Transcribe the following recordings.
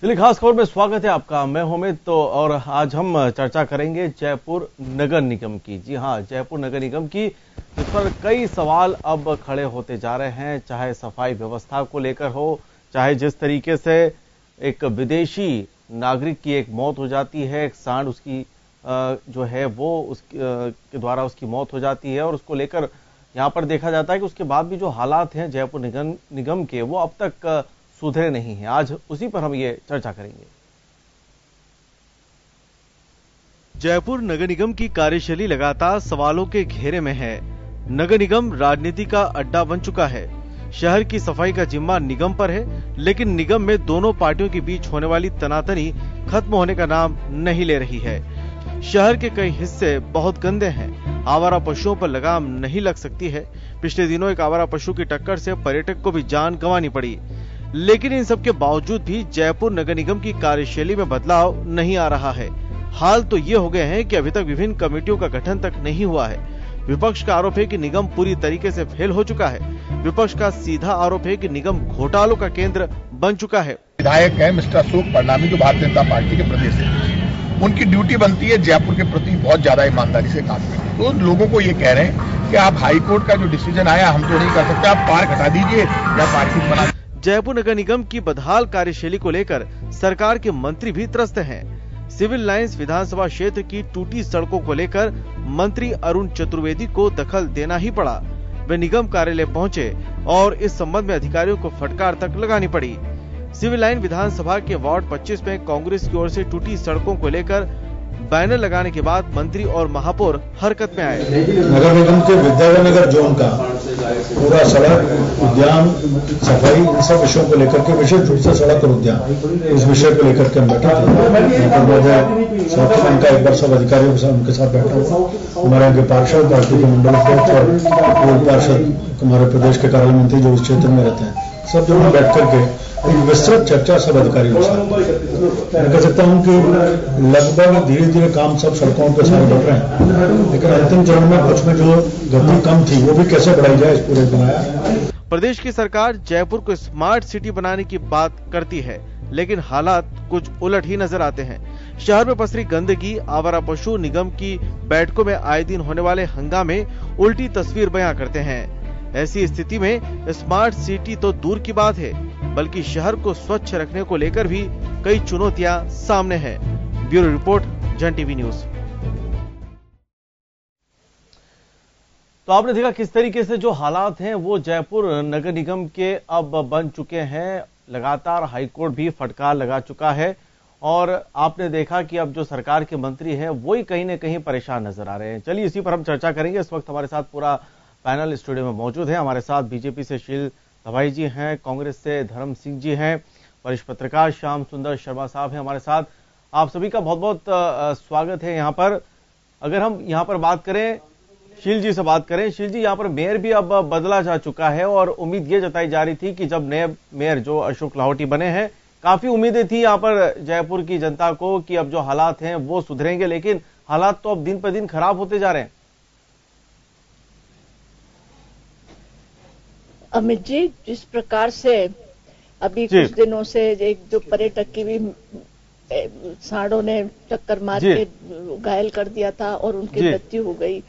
चलिए, खास खबर में स्वागत है आपका। मैं होमिद। तो और आज हम चर्चा करेंगे जयपुर नगर निगम की। जी हाँ, जयपुर नगर निगम की, जिस पर कई सवाल अब खड़े होते जा रहे हैं, चाहे सफाई व्यवस्था को लेकर हो, चाहे जिस तरीके से एक विदेशी नागरिक की एक मौत हो जाती है, एक सांड उसकी जो है वो उसके के द्वारा उसकी मौत हो जाती है, और उसको लेकर यहाँ पर देखा जाता है कि उसके बाद भी जो हालात हैं जयपुर निगम के, वो अब तक सुधरे नहीं हैं। आज उसी पर हम ये चर्चा करेंगे। जयपुर नगर निगम की कार्यशैली लगातार सवालों के घेरे में है। नगर निगम राजनीति का अड्डा बन चुका है। शहर की सफाई का जिम्मा निगम पर है, लेकिन निगम में दोनों पार्टियों के बीच होने वाली तनातनी खत्म होने का नाम नहीं ले रही है। शहर के कई हिस्से बहुत गंदे हैं। आवारा पशुओं पर लगाम नहीं लग सकती है। पिछले दिनों एक आवारा पशु की टक्कर से पर्यटक को भी जान गंवानी पड़ी। लेकिन इन सब के बावजूद भी जयपुर नगर निगम की कार्यशैली में बदलाव नहीं आ रहा है। हाल तो ये हो गए हैं कि अभी तक विभिन्न कमेटियों का गठन तक नहीं हुआ है। विपक्ष का आरोप है कि निगम पूरी तरीके से फेल हो चुका है। विपक्ष का सीधा आरोप है कि निगम घोटालों का केंद्र बन चुका है। विधायक है मिस्टर अशोक परनामी, जो भारतीय जनता पार्टी के प्रदेश है, उनकी ड्यूटी बनती है जयपुर के प्रति बहुत ज्यादा ईमानदारी से काम करना। तो लोगों को ये कह रहे हैं कि आप हाईकोर्ट का जो डिसीजन आया हम तो नहीं कर सकते, आप पार्क हटा दीजिए या पार्किंग बना। जयपुर नगर निगम की बदहाल कार्यशैली को लेकर सरकार के मंत्री भी त्रस्त हैं। सिविल लाइंस विधानसभा क्षेत्र की टूटी सड़कों को लेकर मंत्री अरुण चतुर्वेदी को दखल देना ही पड़ा। वे निगम कार्यालय पहुंचे और इस संबंध में अधिकारियों को फटकार तक लगानी पड़ी। सिविल लाइन विधानसभा के वार्ड 25 में कांग्रेस की ओर से टूटी सड़कों को लेकर बैनर लगाने के बाद मंत्री और महापौर हरकत में आए। नगर निगम के विद्यानगर जोन का पूरा सड़क, उद्यान, सफाई, इन सब विषयों को लेकर के, विशेष रूप से सड़क और उद्यान, इस विषय को लेकर के हम बैठे थे। उनका एक बार सब अधिकारियों के साथ उनके साथ बैठा हुआ। हमारे यहाँ के पार्षद, पार्टी के मंडल अध्यक्ष और पूर्व पार्षद, हमारे प्रदेश के कार्य मंत्री जो इस क्षेत्र में रहते हैं, सब जो बैठ करके एक विस्तृत चर्चा सब अधिकारियों के साथ। मैं कह सकता हूं कि लगभग धीरे धीरे काम सब सड़कों पे सारे बढ़ रहे हैं, लेकिन अंतिम चरण में कुछ में जो गति कम थी वो भी कैसे बढ़ाई जाए, इस पूरे बनाया। प्रदेश की सरकार जयपुर को स्मार्ट सिटी बनाने की बात करती है, लेकिन हालात कुछ उलट ही नजर आते हैं। शहर में पसरी गंदगी, आवारा पशु, निगम की बैठकों में आए दिन होने वाले हंगामे उल्टी तस्वीर बयां करते हैं। ऐसी स्थिति में स्मार्ट सिटी तो दूर की बात है, बल्कि शहर को स्वच्छ रखने को लेकर भी कई चुनौतियां सामने हैं। ब्यूरो रिपोर्ट, जन टीवी न्यूज। तो आपने देखा किस तरीके से जो हालात हैं वो जयपुर नगर निगम के अब बन चुके हैं। लगातार हाईकोर्ट भी फटकार लगा चुका है, और आपने देखा कि अब जो सरकार के मंत्री हैं वो ही कहीं न कहीं परेशान नजर आ रहे हैं। चलिए, इसी पर हम चर्चा करेंगे। इस वक्त हमारे साथ पूरा पैनल स्टूडियो में मौजूद है। हमारे साथ बीजेपी से शील दवाई जी हैं, कांग्रेस से धर्म सिंह जी हैं, वरिष्ठ पत्रकार श्याम सुंदर शर्मा साहब हैं हमारे साथ। आप सभी का बहुत बहुत स्वागत है यहाँ पर। अगर हम यहाँ पर बात करें, शील जी से बात करें, शील जी, यहाँ पर मेयर भी अब बदला जा चुका है, और उम्मीद ये जताई जा रही थी कि जब नए मेयर जो अशोक लाहौटी बने हैं, काफी उम्मीदें थी यहाँ पर जयपुर की जनता को कि अब जो हालात हैं वो सुधरेंगे, लेकिन हालात तो अब दिन पर दिन खराब होते जा रहे हैं। अमित जी, जिस प्रकार से अभी कुछ दिनों से एक जो पर्यटक की भी सांडों ने टक्कर मार के घायल कर दिया था और उनकी मृत्यु हो गई,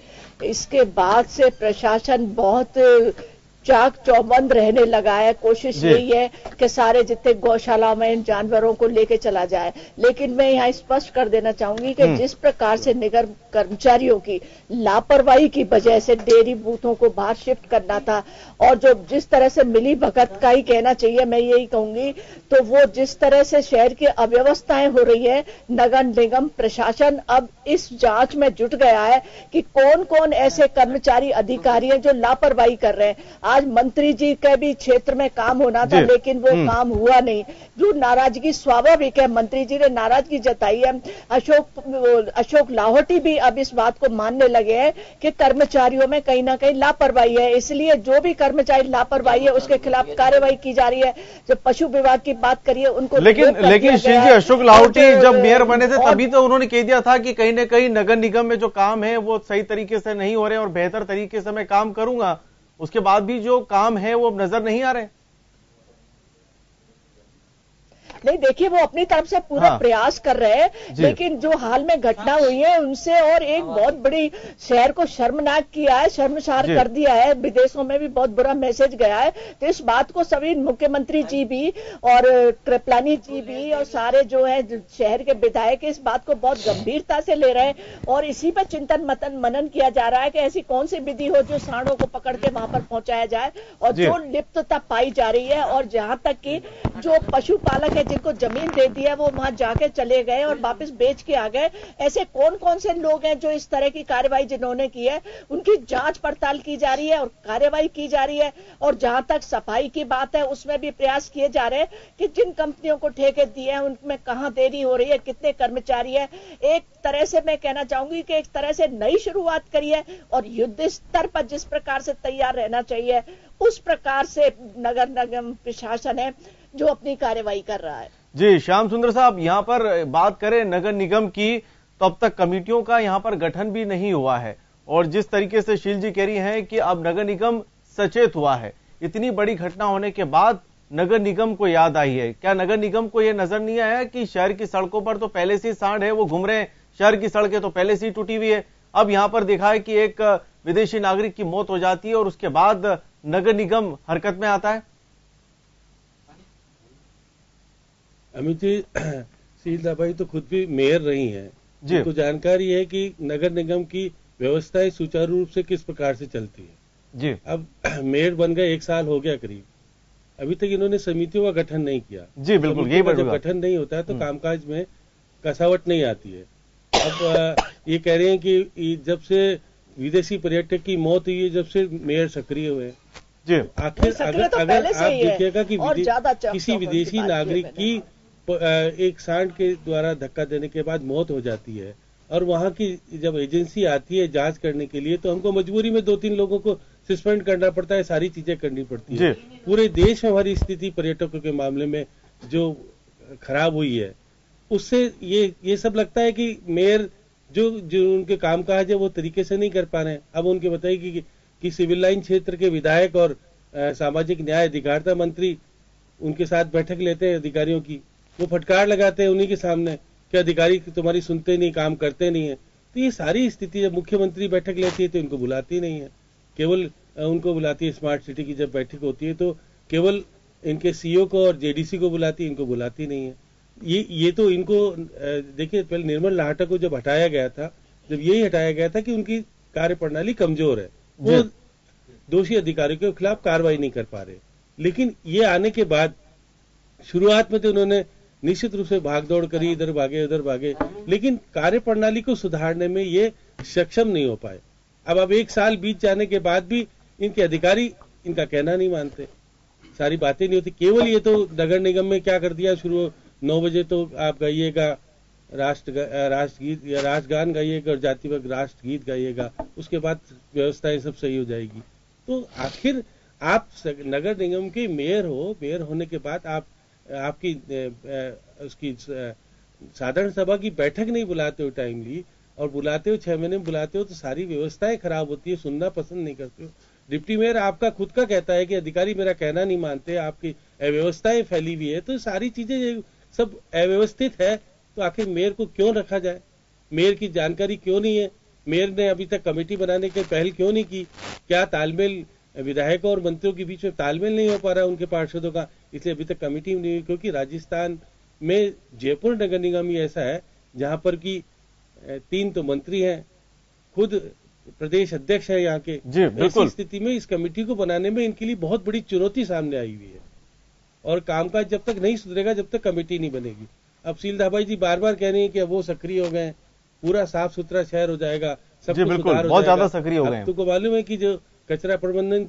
इसके बाद से प्रशासन बहुत चाक चौबंद रहने लगा है। कोशिश यही है कि सारे जितने गौशाला में इन जानवरों को लेके चला जाए। लेकिन मैं यहाँ स्पष्ट कर देना चाहूंगी कि जिस प्रकार से निगम कर्मचारियों की लापरवाही की वजह से डेयरी बूथों को बाहर शिफ्ट करना था, और जो जिस तरह से मिली भगत का ही कहना चाहिए, मैं यही कहूंगी, तो वो जिस तरह से शहर की अव्यवस्थाएं हो रही है, नगर निगम प्रशासन अब इस जांच में जुट गया है कि कौन कौन ऐसे कर्मचारी अधिकारी हैं जो लापरवाही कर रहे हैं। आज मंत्री जी के भी क्षेत्र में काम होना था, लेकिन वो काम हुआ नहीं। जो नाराजगी स्वाभाविक है, मंत्री जी ने नाराजगी जताई है। अशोक लाहौटी भी अब इस बात को मानने लगे हैं कि कर्मचारियों में कहीं ना कहीं लापरवाही है, इसलिए जो भी कर्मचारी लापरवाही है उसके खिलाफ कार्रवाई की जा रही है। जो पशु विभाग की बात करिए उनको, लेकिन शील जी, अशोक लाहौटी जब मेयर बने थे तभी तो उन्होंने कह दिया था कि कहीं ना कहीं नगर निगम में जो काम है वो सही तरीके से नहीं हो रहे और बेहतर तरीके से मैं काम करूंगा। उसके बाद भी जो काम है वो अब नजर नहीं आ रहे। नहीं, देखिए वो अपनी तरफ से पूरा प्रयास कर रहे हैं, लेकिन जो हाल में घटना हुई है उनसे और एक बहुत बड़ी शहर को शर्मनाक किया है, शर्मसार कर दिया है, विदेशों में भी बहुत बुरा मैसेज गया है। तो इस बात को सभी मुख्यमंत्री जी भी और कृपलानी जी भी और सारे जो है शहर के विधायक इस बात को बहुत गंभीरता से ले रहे हैं और इसी पर चिंतन मनन किया जा रहा है कि ऐसी कौन सी विधि हो जो सांडों को पकड़ के वहां पर पहुंचाया जाए और जो लिप्तता पाई जा रही है और जहां तक कि जो पशुपालक है जिनको जमीन दे दी है वो वहां जाके चले गए और वापस बेच के आ गए। ऐसे कौन कौन से लोग हैं जो इस तरह की कार्रवाई जिन्होंने की है उनकी जांच पड़ताल की जा रही है और कार्रवाई की जा रही है। और जहां तक सफाई की बात है उसमें भी प्रयास किए जा रहे हैं कि जिन कंपनियों को ठेके दिए हैं उनमें कहां देरी हो रही है, कितने कर्मचारी है। एक तरह से मैं कहना चाहूंगी कि एक तरह से नई शुरुआत करी है और युद्ध स्तर पर जिस प्रकार से तैयार रहना चाहिए उस प्रकार से नगर निगम प्रशासन है जो अपनी कार्रवाई कर रहा है। जी श्याम सुंदर साहब, यहां पर बात करें नगर निगम की तो अब तक कमेटियों का यहां पर गठन भी नहीं हुआ है और जिस तरीके से शील जी कह रही हैं कि अब नगर निगम सचेत हुआ है, इतनी बड़ी घटना होने के बाद नगर निगम को याद आई है। क्या नगर निगम को यह नजर नहीं आया कि शहर की सड़कों पर तो पहले से ही सांड है, वो घूम रहे हैं, शहर की सड़कें तो पहले से ही टूटी हुई है। अब यहां पर देखा है कि एक विदेशी नागरिक की मौत हो जाती है और उसके बाद नगर निगम हरकत में आता है। अमित जी, शीला भाई तो खुद भी मेयर रही हैं, उनको जानकारी है कि नगर निगम की व्यवस्थाएं सुचारू रूप से किस प्रकार से चलती है। जी अब मेयर बन गए 1 साल हो गया करीब, अभी तक इन्होंने समितियों का गठन नहीं किया। जी बिल्कुल, यही जब गठन नहीं होता है तो कामकाज में कसावट नहीं आती है। अब ये कह रहे हैं कि जब से विदेशी पर्यटक की मौत हुई है जब से मेयर सक्रिय हुए। जी आखिर अगर आप देखिएगा कि किसी विदेशी नागरिक की एक सांड के द्वारा धक्का देने के बाद मौत हो जाती है और वहां की जब एजेंसी आती है जांच करने के लिए तो हमको मजबूरी में 2-3 लोगों को सस्पेंड करना पड़ता है, सारी चीजें करनी पड़ती है। पूरे देश में हमारी स्थिति पर्यटकों के मामले में जो खराब हुई है उससे ये सब लगता है कि मेयर जो उनके कामकाज है वो तरीके से नहीं कर पा रहे हैं। अब उनके बताइए कि सिविल लाइन क्षेत्र के विधायक और सामाजिक न्याय अधिकारिता मंत्री उनके साथ बैठक लेते हैं अधिकारियों की, वो फटकार लगाते हैं उन्हीं के सामने कि अधिकारी तुम्हारी सुनते नहीं, काम करते नहीं है। तो ये सारी स्थिति जब मुख्यमंत्री बैठक लेती है तो इनको बुलाती नहीं है, केवल उनको बुलाती है। स्मार्ट सिटी की जब बैठक होती है तो केवल इनके सीईओ को और जेडीसी को बुलाती है, इनको बुलाती नहीं है। ये तो इनको देखिए, पहले निर्मल लाहटा को जब हटाया गया था, जब यही हटाया गया था कि उनकी कार्य प्रणाली कमजोर है, वो दोषी अधिकारियों के खिलाफ कार्रवाई नहीं कर पा रहे। लेकिन ये आने के बाद शुरुआत में तो उन्होंने निश्चित रूप से भागदौड़ करी, इधर भागे उधर भागे, लेकिन कार्य प्रणाली को सुधारने में ये सक्षम नहीं हो पाए। अब 1 साल बीत जाने के बाद भी इनके अधिकारी इनका कहना नहीं मानते, सारी बातें नहीं होती। केवल ये तो नगर निगम में क्या कर दिया, शुरू 9 बजे तो आप गाइएगा राष्ट्रगीत या राष्ट्रगान गाइएगा और जातिवाद राष्ट्रगीत गाइएगा, उसके बाद व्यवस्थाएं सब सही हो जाएगी। तो आखिर आप नगर निगम के मेयर हो, मेयर होने के बाद आपकी उसकी साधारण सभा की बैठक नहीं बुलाते हो टाइमली, और बुलाते हो 6 महीने में बुलाते हो तो सारी व्यवस्थाएं खराब होती है, सुनना पसंद नहीं करते हो। डिप्टी मेयर आपका खुद का कहता है कि अधिकारी मेरा कहना नहीं मानते, आपकी अव्यवस्थाएं फैली हुई है। तो सारी चीजें सब अव्यवस्थित है, तो आखिर मेयर को क्यों रखा जाए? मेयर की जानकारी क्यों नहीं है? मेयर ने अभी तक कमेटी बनाने की पहल क्यों नहीं की? क्या तालमेल विधायकों और मंत्रियों के बीच में तालमेल नहीं हो पा रहा उनके पार्षदों का, इसलिए अभी तक कमेटी नहीं हुई। क्योंकि राजस्थान में जयपुर नगर निगम ही ऐसा है जहां पर कि 3 तो मंत्री हैं, खुद प्रदेश अध्यक्ष है यहाँ के। ऐसी स्थिति में इस कमेटी को बनाने में इनके लिए बहुत बड़ी चुनौती सामने आई हुई है, और कामकाज जब तक नहीं सुधरेगा जब तक कमेटी नहीं बनेगी। अब शील भाई जी बार बार कह रहे हैं कि वो सक्रिय हो गए, पूरा साफ सुथरा शहर हो जाएगा, सब कुछ सुधार बहुत ज्यादा सक्रिय हो गए। तुमको मालूम है कि जो कचरा प्रबंधन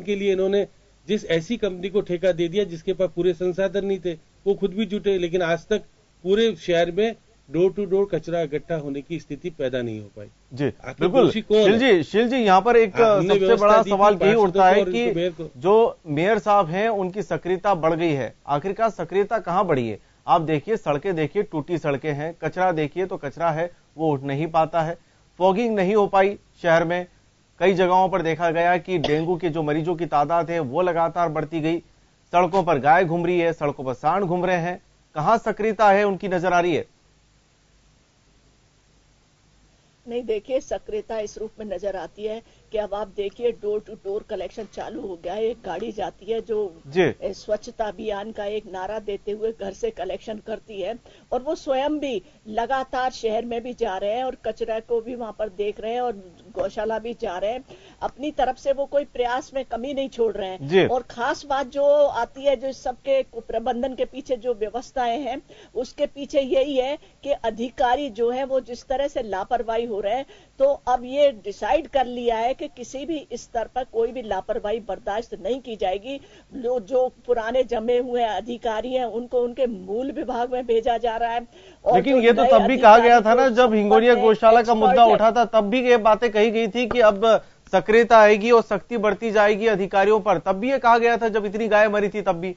के लिए इन्होंने जिस ऐसी कंपनी को ठेका दे दिया जिसके पास पूरे संसाधन नहीं थे, वो खुद भी जुटे, लेकिन आज तक पूरे शहर में डोर टू डोर कचरा इकट्ठा होने की स्थिति पैदा नहीं हो पाई। जी बिल्कुल शील जी, यहाँ पर एक सबसे बड़ा सवाल यही उठता है कि जो मेयर साहब हैं उनकी सक्रियता बढ़ गई है, आखिरकार सक्रियता कहाँ बढ़ी है? आप देखिए, सड़कें देखिए, टूटी सड़कें हैं, कचरा देखिए तो कचरा है वो उठ नहीं पाता है, फॉगिंग नहीं हो पाई शहर में। कई जगहों पर देखा गया कि डेंगू के जो मरीजों की तादाद है वो लगातार बढ़ती गई, सड़कों पर गाय घूम रही है, सड़कों पर सांड घूम रहे हैं। कहां सक्रियता है उनकी नजर आ रही है? नहीं, देखिए सक्रियता इस रूप में नजर आती है कि अब आप देखिए डोर टू डोर कलेक्शन चालू हो गया है। एक गाड़ी जाती है जो स्वच्छता अभियान का एक नारा देते हुए घर से कलेक्शन करती है, और वो स्वयं भी लगातार शहर में भी जा रहे हैं और कचरा को भी वहां पर देख रहे हैं और गौशाला भी जा रहे हैं। अपनी तरफ से वो कोई प्रयास में कमी नहीं छोड़ रहे हैं। और खास बात जो आती है, जो सबके प्रबंधन के पीछे जो व्यवस्थाएं हैं, उसके पीछे यही है कि अधिकारी जो है वो जिस तरह से लापरवाही हो रहे हैं, तो अब ये डिसाइड कर लिया है कि किसी भी स्तर पर कोई भी लापरवाही बर्दाश्त नहीं की जाएगी। जो पुराने जमे हुए अधिकारी हैं उनको उनके मूल विभाग में भेजा जा रहा है। और लेकिन ये तो तब भी कहा गया था ना, जब हिंगोलिया गौशाला का मुद्दा उठा था, तब भी ये बातें कही गई थी कि अब सक्रियता आएगी और सख्ती बढ़ती जाएगी अधिकारियों पर। तब भी ये कहा गया था जब इतनी गाय मरी थी तब भी।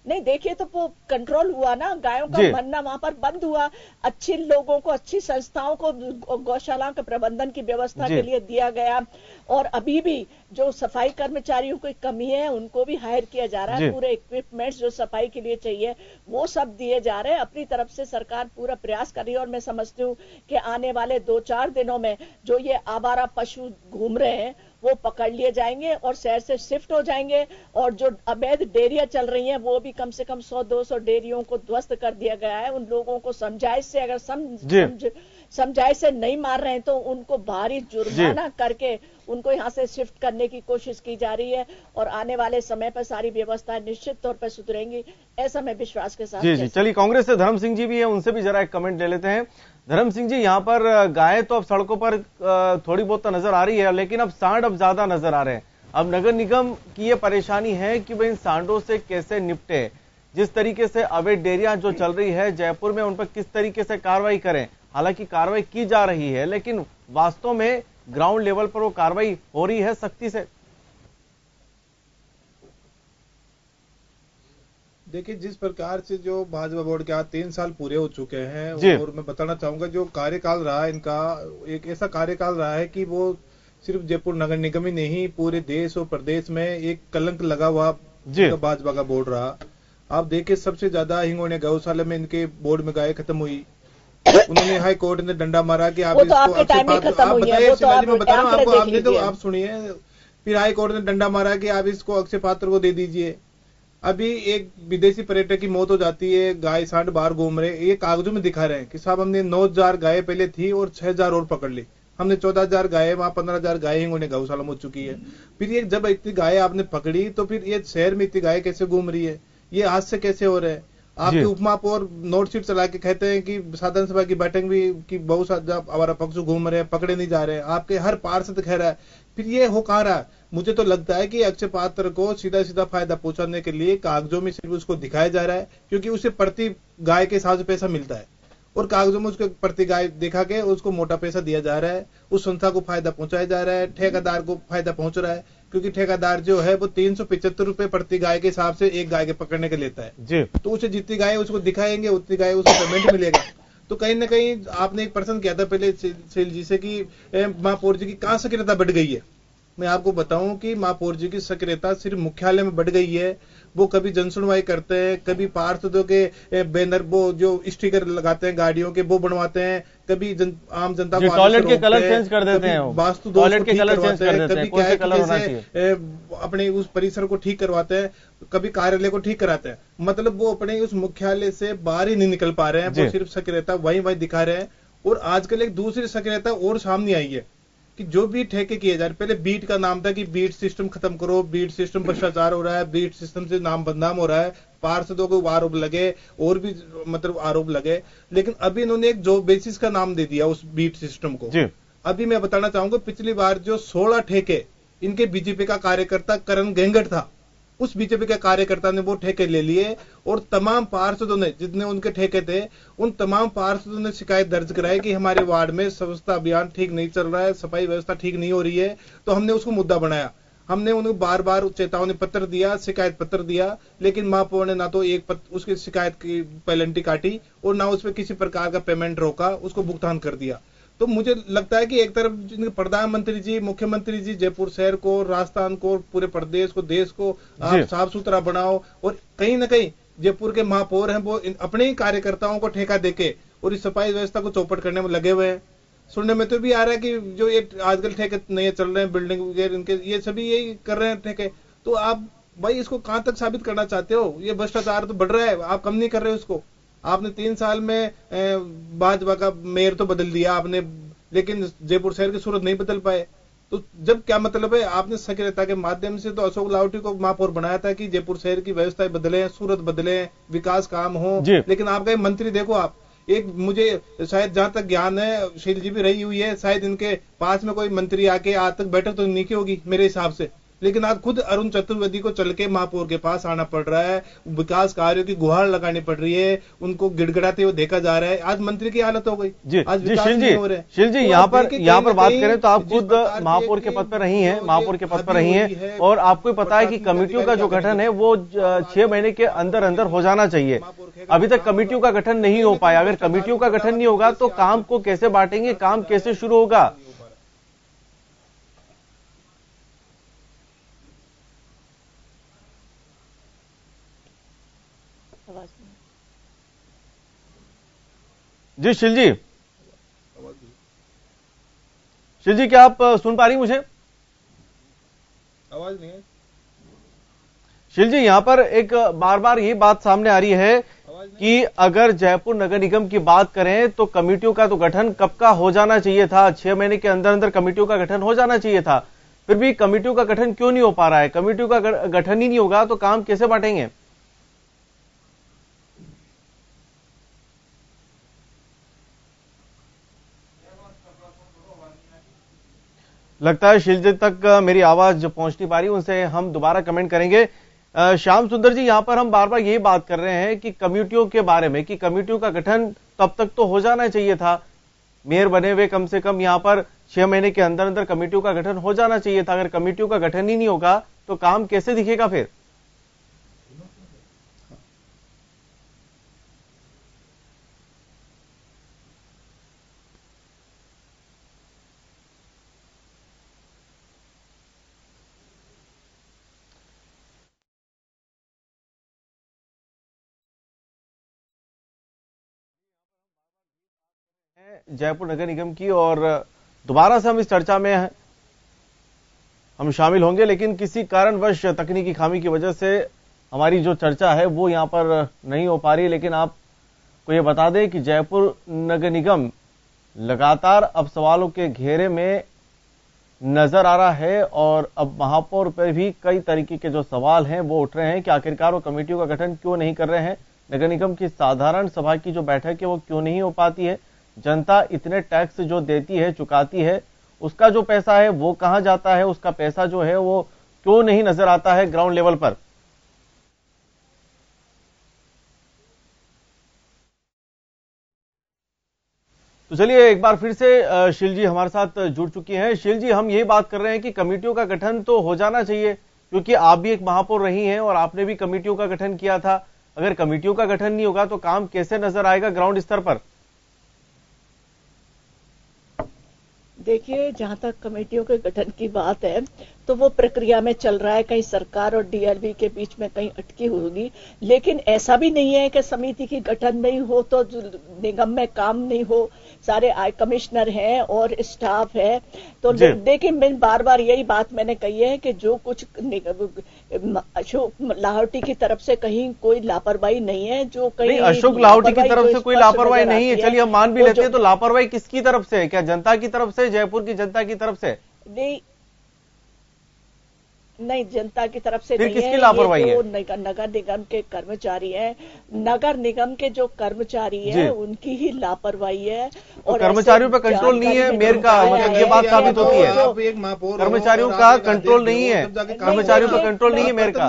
नहीं, देखिए तो वो कंट्रोल हुआ ना, गायों का मरना वहां पर बंद हुआ। अच्छे लोगों को, अच्छी संस्थाओं को गौशाला के प्रबंधन की व्यवस्था के लिए दिया गया। और अभी भी जो सफाई कर्मचारियों की कमी है उनको भी हायर किया जा रहा है। पूरे इक्विपमेंट्स जो सफाई के लिए चाहिए वो सब दिए जा रहे हैं। अपनी तरफ से सरकार पूरा प्रयास कर रही है और मैं समझती हूँ कि आने वाले 2-4 दिनों में जो ये आवारा पशु घूम रहे हैं वो पकड़ लिए जाएंगे और शहर से शिफ्ट हो जाएंगे। और जो अवैध डेयरियां चल रही हैं वो भी कम से कम 100-200 डेयरियों को ध्वस्त कर दिया गया है। उन लोगों को समझाइश से, अगर समझाइश से नहीं मार रहे हैं तो उनको भारी जुर्माना करके उनको यहां से शिफ्ट करने की कोशिश की जा रही है। और आने वाले समय पर सारी व्यवस्थाएं निश्चित तौर पर सुधरेंगी, ऐसा मैं विश्वास के साथ। जी, चलिए कांग्रेस से धर्म सिंह जी भी है, उनसे भी जरा एक कमेंट ले लेते हैं। धर्म सिंह जी, यहाँ पर गायें तो अब सड़कों पर थोड़ी बहुत तो नजर आ रही है, लेकिन अब सांड अब ज्यादा नजर आ रहे हैं। अब नगर निगम की ये परेशानी है कि भाई इन सांडों से कैसे निपटे। जिस तरीके से अवैध डेयरियां जो चल रही है जयपुर में, उन पर किस तरीके से कार्रवाई करें। हालांकि कार्रवाई की जा रही है, लेकिन वास्तव में ग्राउंड लेवल पर वो कार्रवाई हो रही है सख्ती से। देखिए, जिस प्रकार से जो भाजपा बोर्ड के आज 3 साल पूरे हो चुके हैं, और मैं बताना चाहूंगा जो कार्यकाल रहा है इनका, एक ऐसा कार्यकाल रहा है कि वो सिर्फ जयपुर नगर निगम ही नहीं, पूरे देश और प्रदेश में एक कलंक लगा हुआ भाजपा का बोर्ड रहा। आप देखिए, सबसे ज्यादा हिंगोलिया गौशाला में इनके बोर्ड में गाय खत्म हुई। उन्होंने हाई कोर्ट ने डंडा मारा कि आप इसको आप सुनिए। फिर हाई कोर्ट ने डंडा मारा कि आप इसको अक्षय पात्र को दे दीजिए। अभी एक विदेशी पर्यटक की मौत हो जाती है, गाय सांड बाहर घूम रहे, ये कागजों में दिखा रहे हैं कि साहब हमने 9,000 गाय पहले थी और 6,000 और पकड़ ली, हमने 14,000 गाय, वहां 15,000 गाय हिंगोलिया गौशाला में हो चुकी है। फिर ये जब इतनी गाय आपने पकड़ी तो फिर ये शहर में इतनी गाय कैसे घूम रही है, ये आज से कैसे हो रहा है। आपके उपमाप और नोट शीट चला के कहते हैं कि साधारण सभा की बैठक भी कि बहुत सारा हमारा पक्षु घूम रहे हैं, पकड़े नहीं जा रहे हैं, आपके हर पार्षद कह रहा है। फिर ये हो कहां रहा है। मुझे तो लगता है कि अक्षय पात्र को सीधा सीधा फायदा पहुंचाने के लिए कागजों में सिर्फ उसको दिखाया जा रहा है, क्योंकि उसे प्रति गाय के हिसाब से पैसा मिलता है और कागजों में उसको प्रति गाय दिखा के उसको मोटा पैसा दिया जा रहा है। उस संस्था को फायदा पहुंचाया जा रहा है, ठेकेदार को फायदा पहुंच रहा है, क्योंकि ठेकेदार जो है वो 375 रुपए प्रति गाय के हिसाब से एक गाय के पकड़ने के लेता है जी। तो उसे जितनी गाय उसको दिखाएंगे उतनी गाय उसको पेमेंट मिलेगा। तो कहीं ना कहीं आपने एक प्रश्न किया था पहले सेल जी से कि महापौर जी की कहां सक्रियता बढ़ गई है। मैं आपको बताऊं कि महापौर जी की सक्रियता सिर्फ मुख्यालय में बढ़ गई है। वो कभी जनसुनवाई करते हैं, कभी पार्षदों के बैनर वो जो स्टिकर लगाते हैं गाड़ियों के वो बनवाते हैं, कभी आम जनता को टॉयलेट के कलर चेंज कर देते हैं, वास्तु दोष को ठीक करवाते हैं, कभी क्या अपने उस परिसर को ठीक करवाते हैं, कभी कार्यालय को ठीक कराते हैं। मतलब वो अपने उस मुख्यालय से बाहर ही नहीं निकल पा रहे हैं, वो सिर्फ सक्रियता वहीं दिखा रहे हैं। और आजकल एक दूसरी सक्रियता और सामने आई है कि जो भी ठेके किए जा रहे, पहले बीट का नाम था कि बीट सिस्टम खत्म करो, बीट सिस्टम भ्रष्टाचार हो रहा है, बीट सिस्टम से नाम बदनाम हो रहा है, पार्षदों को आरोप लगे और भी मतलब आरोप लगे। लेकिन अभी इन्होंने एक जॉब बेसिस का नाम दे दिया उस बीट सिस्टम को। अभी मैं बताना चाहूंगा, पिछली बार जो 16 ठेके इनके बीजेपी का कार्यकर्ता करण गेंगट था, उस बीजेपी के कार्यकर्ता ने वो ठेके ले लिए और तमाम पार्षदों ने जितने उनके ठेके थे उन तमाम पार्षदों ने शिकायत दर्ज कराई कि हमारे वार्ड में स्वच्छता अभियान ठीक नहीं चल रहा है, सफाई व्यवस्था ठीक नहीं हो रही है। तो हमने उसको मुद्दा बनाया, हमने उन्हें बार बार चेतावनी पत्र दिया, शिकायत पत्र दिया, लेकिन महापौर ने ना तो उसकी शिकायत की पेनल्टी काटी और ना उसमें किसी प्रकार का पेमेंट रोका, उसको भुगतान कर दिया। तो मुझे लगता है कि एक तरफ प्रधानमंत्री जी, मुख्यमंत्री जी जयपुर शहर को, राजस्थान को, पूरे प्रदेश को, देश को आप साफ सुथरा बनाओ, और कहीं ना कहीं जयपुर के महापौर हैं वो अपने ही कार्यकर्ताओं को ठेका देके और इस सफाई व्यवस्था को चौपट करने में लगे हुए हैं। सुनने में तो भी आ रहा है कि जो ये आजकल ठेके नए चल रहे हैं बिल्डिंग वगैरह इनके, ये सभी यही कर रहे हैं ठेके। तो आप भाई इसको कहां तक साबित करना चाहते हो? ये भ्रष्टाचार तो बढ़ रहा है, आप कम नहीं कर रहे हो उसको। आपने 3 साल में भाजपा का मेयर तो बदल दिया आपने, लेकिन जयपुर शहर की सूरत नहीं बदल पाए। तो जब क्या मतलब है? आपने सक्रियता के माध्यम से तो अशोक लाहोटी को महापौर बनाया था कि जयपुर शहर की व्यवस्थाएं बदले, सूरत बदले, विकास काम हो, लेकिन आपका मंत्री देखो आप, एक मुझे शायद जहां तक ज्ञान है, शील जी भी रही हुई है, शायद इनके पास में कोई मंत्री आके आज तक बैठक तो नहीं की होगी मेरे हिसाब से, लेकिन आज खुद अरुण चतुर्वेदी को चल के महापौर के पास आना पड़ रहा है, विकास कार्यों की गुहार लगानी पड़ रही है, उनको गिड़गिड़ाते हुए देखा जा रहा है। आज मंत्री की हालत हो गई। आज विकास नहीं हो रहा है। शील जी यहाँ पर बात करें तो आप खुद महापौर के पद पर रही हैं, महापौर के पद पर रही हैं, और आपको पता है कि कमेटियों का जो गठन है वो 6 महीने के अंदर अंदर हो जाना चाहिए। अभी तक कमेटियों का गठन नहीं हो पाया। अगर कमेटियों का गठन नहीं होगा तो काम को कैसे बांटेंगे, काम कैसे शुरू होगा? जी शील जी, क्या आप सुन पा रही मुझे? आवाज नहीं है शील जी। यहां पर एक बार बार ये बात सामने आ रही है कि अगर जयपुर नगर निगम की बात करें तो कमेटियों का तो गठन कब का हो जाना चाहिए था, 6 महीने के अंदर अंदर कमेटियों का गठन हो जाना चाहिए था। फिर भी कमेटियों का गठन क्यों नहीं हो पा रहा है? कमेटियों का गठन ही नहीं होगा तो काम कैसे बांटेंगे? लगता है शील जी तक मेरी आवाज पहुंच नहीं पा रही, उनसे हम दोबारा कमेंट करेंगे। श्याम सुंदर जी, यहां पर हम बार बार यही बात कर रहे हैं कि कमेटियों के बारे में, कि कमेटियों का गठन तब तक तो हो जाना चाहिए था। मेयर बने हुए कम से कम यहां पर 6 महीने के अंदर अंदर कमेटियों का गठन हो जाना चाहिए था। अगर कमेटियों का गठन ही नहीं होगा तो काम कैसे दिखेगा फिर? जयपुर नगर निगम की, और दोबारा से हम इस चर्चा में हम शामिल होंगे, लेकिन किसी कारणवश तकनीकी खामी की वजह से हमारी जो चर्चा है वो यहां पर नहीं हो पा रही। लेकिन आपको ये बता दें कि जयपुर नगर निगम लगातार अब सवालों के घेरे में नजर आ रहा है, और अब महापौर पर भी कई तरीके के जो सवाल हैं वो उठ रहे हैं कि आखिरकार वो कमेटियों का गठन क्यों नहीं कर रहे हैं, नगर निगम की साधारण सभा की जो बैठक है वो क्यों नहीं हो पाती है, जनता इतने टैक्स जो देती है, चुकाती है, उसका जो पैसा है वो कहां जाता है, उसका पैसा जो है वो क्यों नहीं नजर आता है ग्राउंड लेवल पर। तो चलिए एक बार फिर से शील जी हमारे साथ जुड़ चुकी हैं। शील जी, हम यही बात कर रहे हैं कि कमेटियों का गठन तो हो जाना चाहिए, क्योंकि आप भी एक महापौर रही हैं और आपने भी कमेटियों का गठन किया था। अगर कमेटियों का गठन नहीं होगा तो काम कैसे नजर आएगा ग्राउंड स्तर पर? देखिए, जहां तक कमेटियों के गठन की बात है तो वो प्रक्रिया में चल रहा है, कहीं सरकार और डीएलबी के बीच में कहीं अटकी होगी। लेकिन ऐसा भी नहीं है कि समिति की गठन नहीं हो तो निगम में काम नहीं हो, सारे कमिश्नर हैं और स्टाफ है। तो देखिए, मैं बार बार यही बात मैंने कही है कि जो कुछ अशोक लाहोटी की तरफ से कहीं कोई लापरवाही नहीं है, जो कहीं अशोक लाहोटी की तरफ से कोई लापरवाही नहीं है, चलिए हम मान भी लेते हैं, तो लापरवाही किसकी तरफ से है? क्या जनता की तरफ से, जयपुर की जनता की तरफ से? नहीं, जनता की तरफ से नहीं किसकी लापरवाही है? नगर निगम के कर्मचारी हैं, नगर निगम के जो कर्मचारी हैं उनकी ही लापरवाही है। और कर्मचारियों पर कंट्रोल नहीं है मेयर का, मतलब ये बात साबित होती है। कर्मचारियों का कंट्रोल नहीं है, कर्मचारियों पर कंट्रोल नहीं है मेयर का।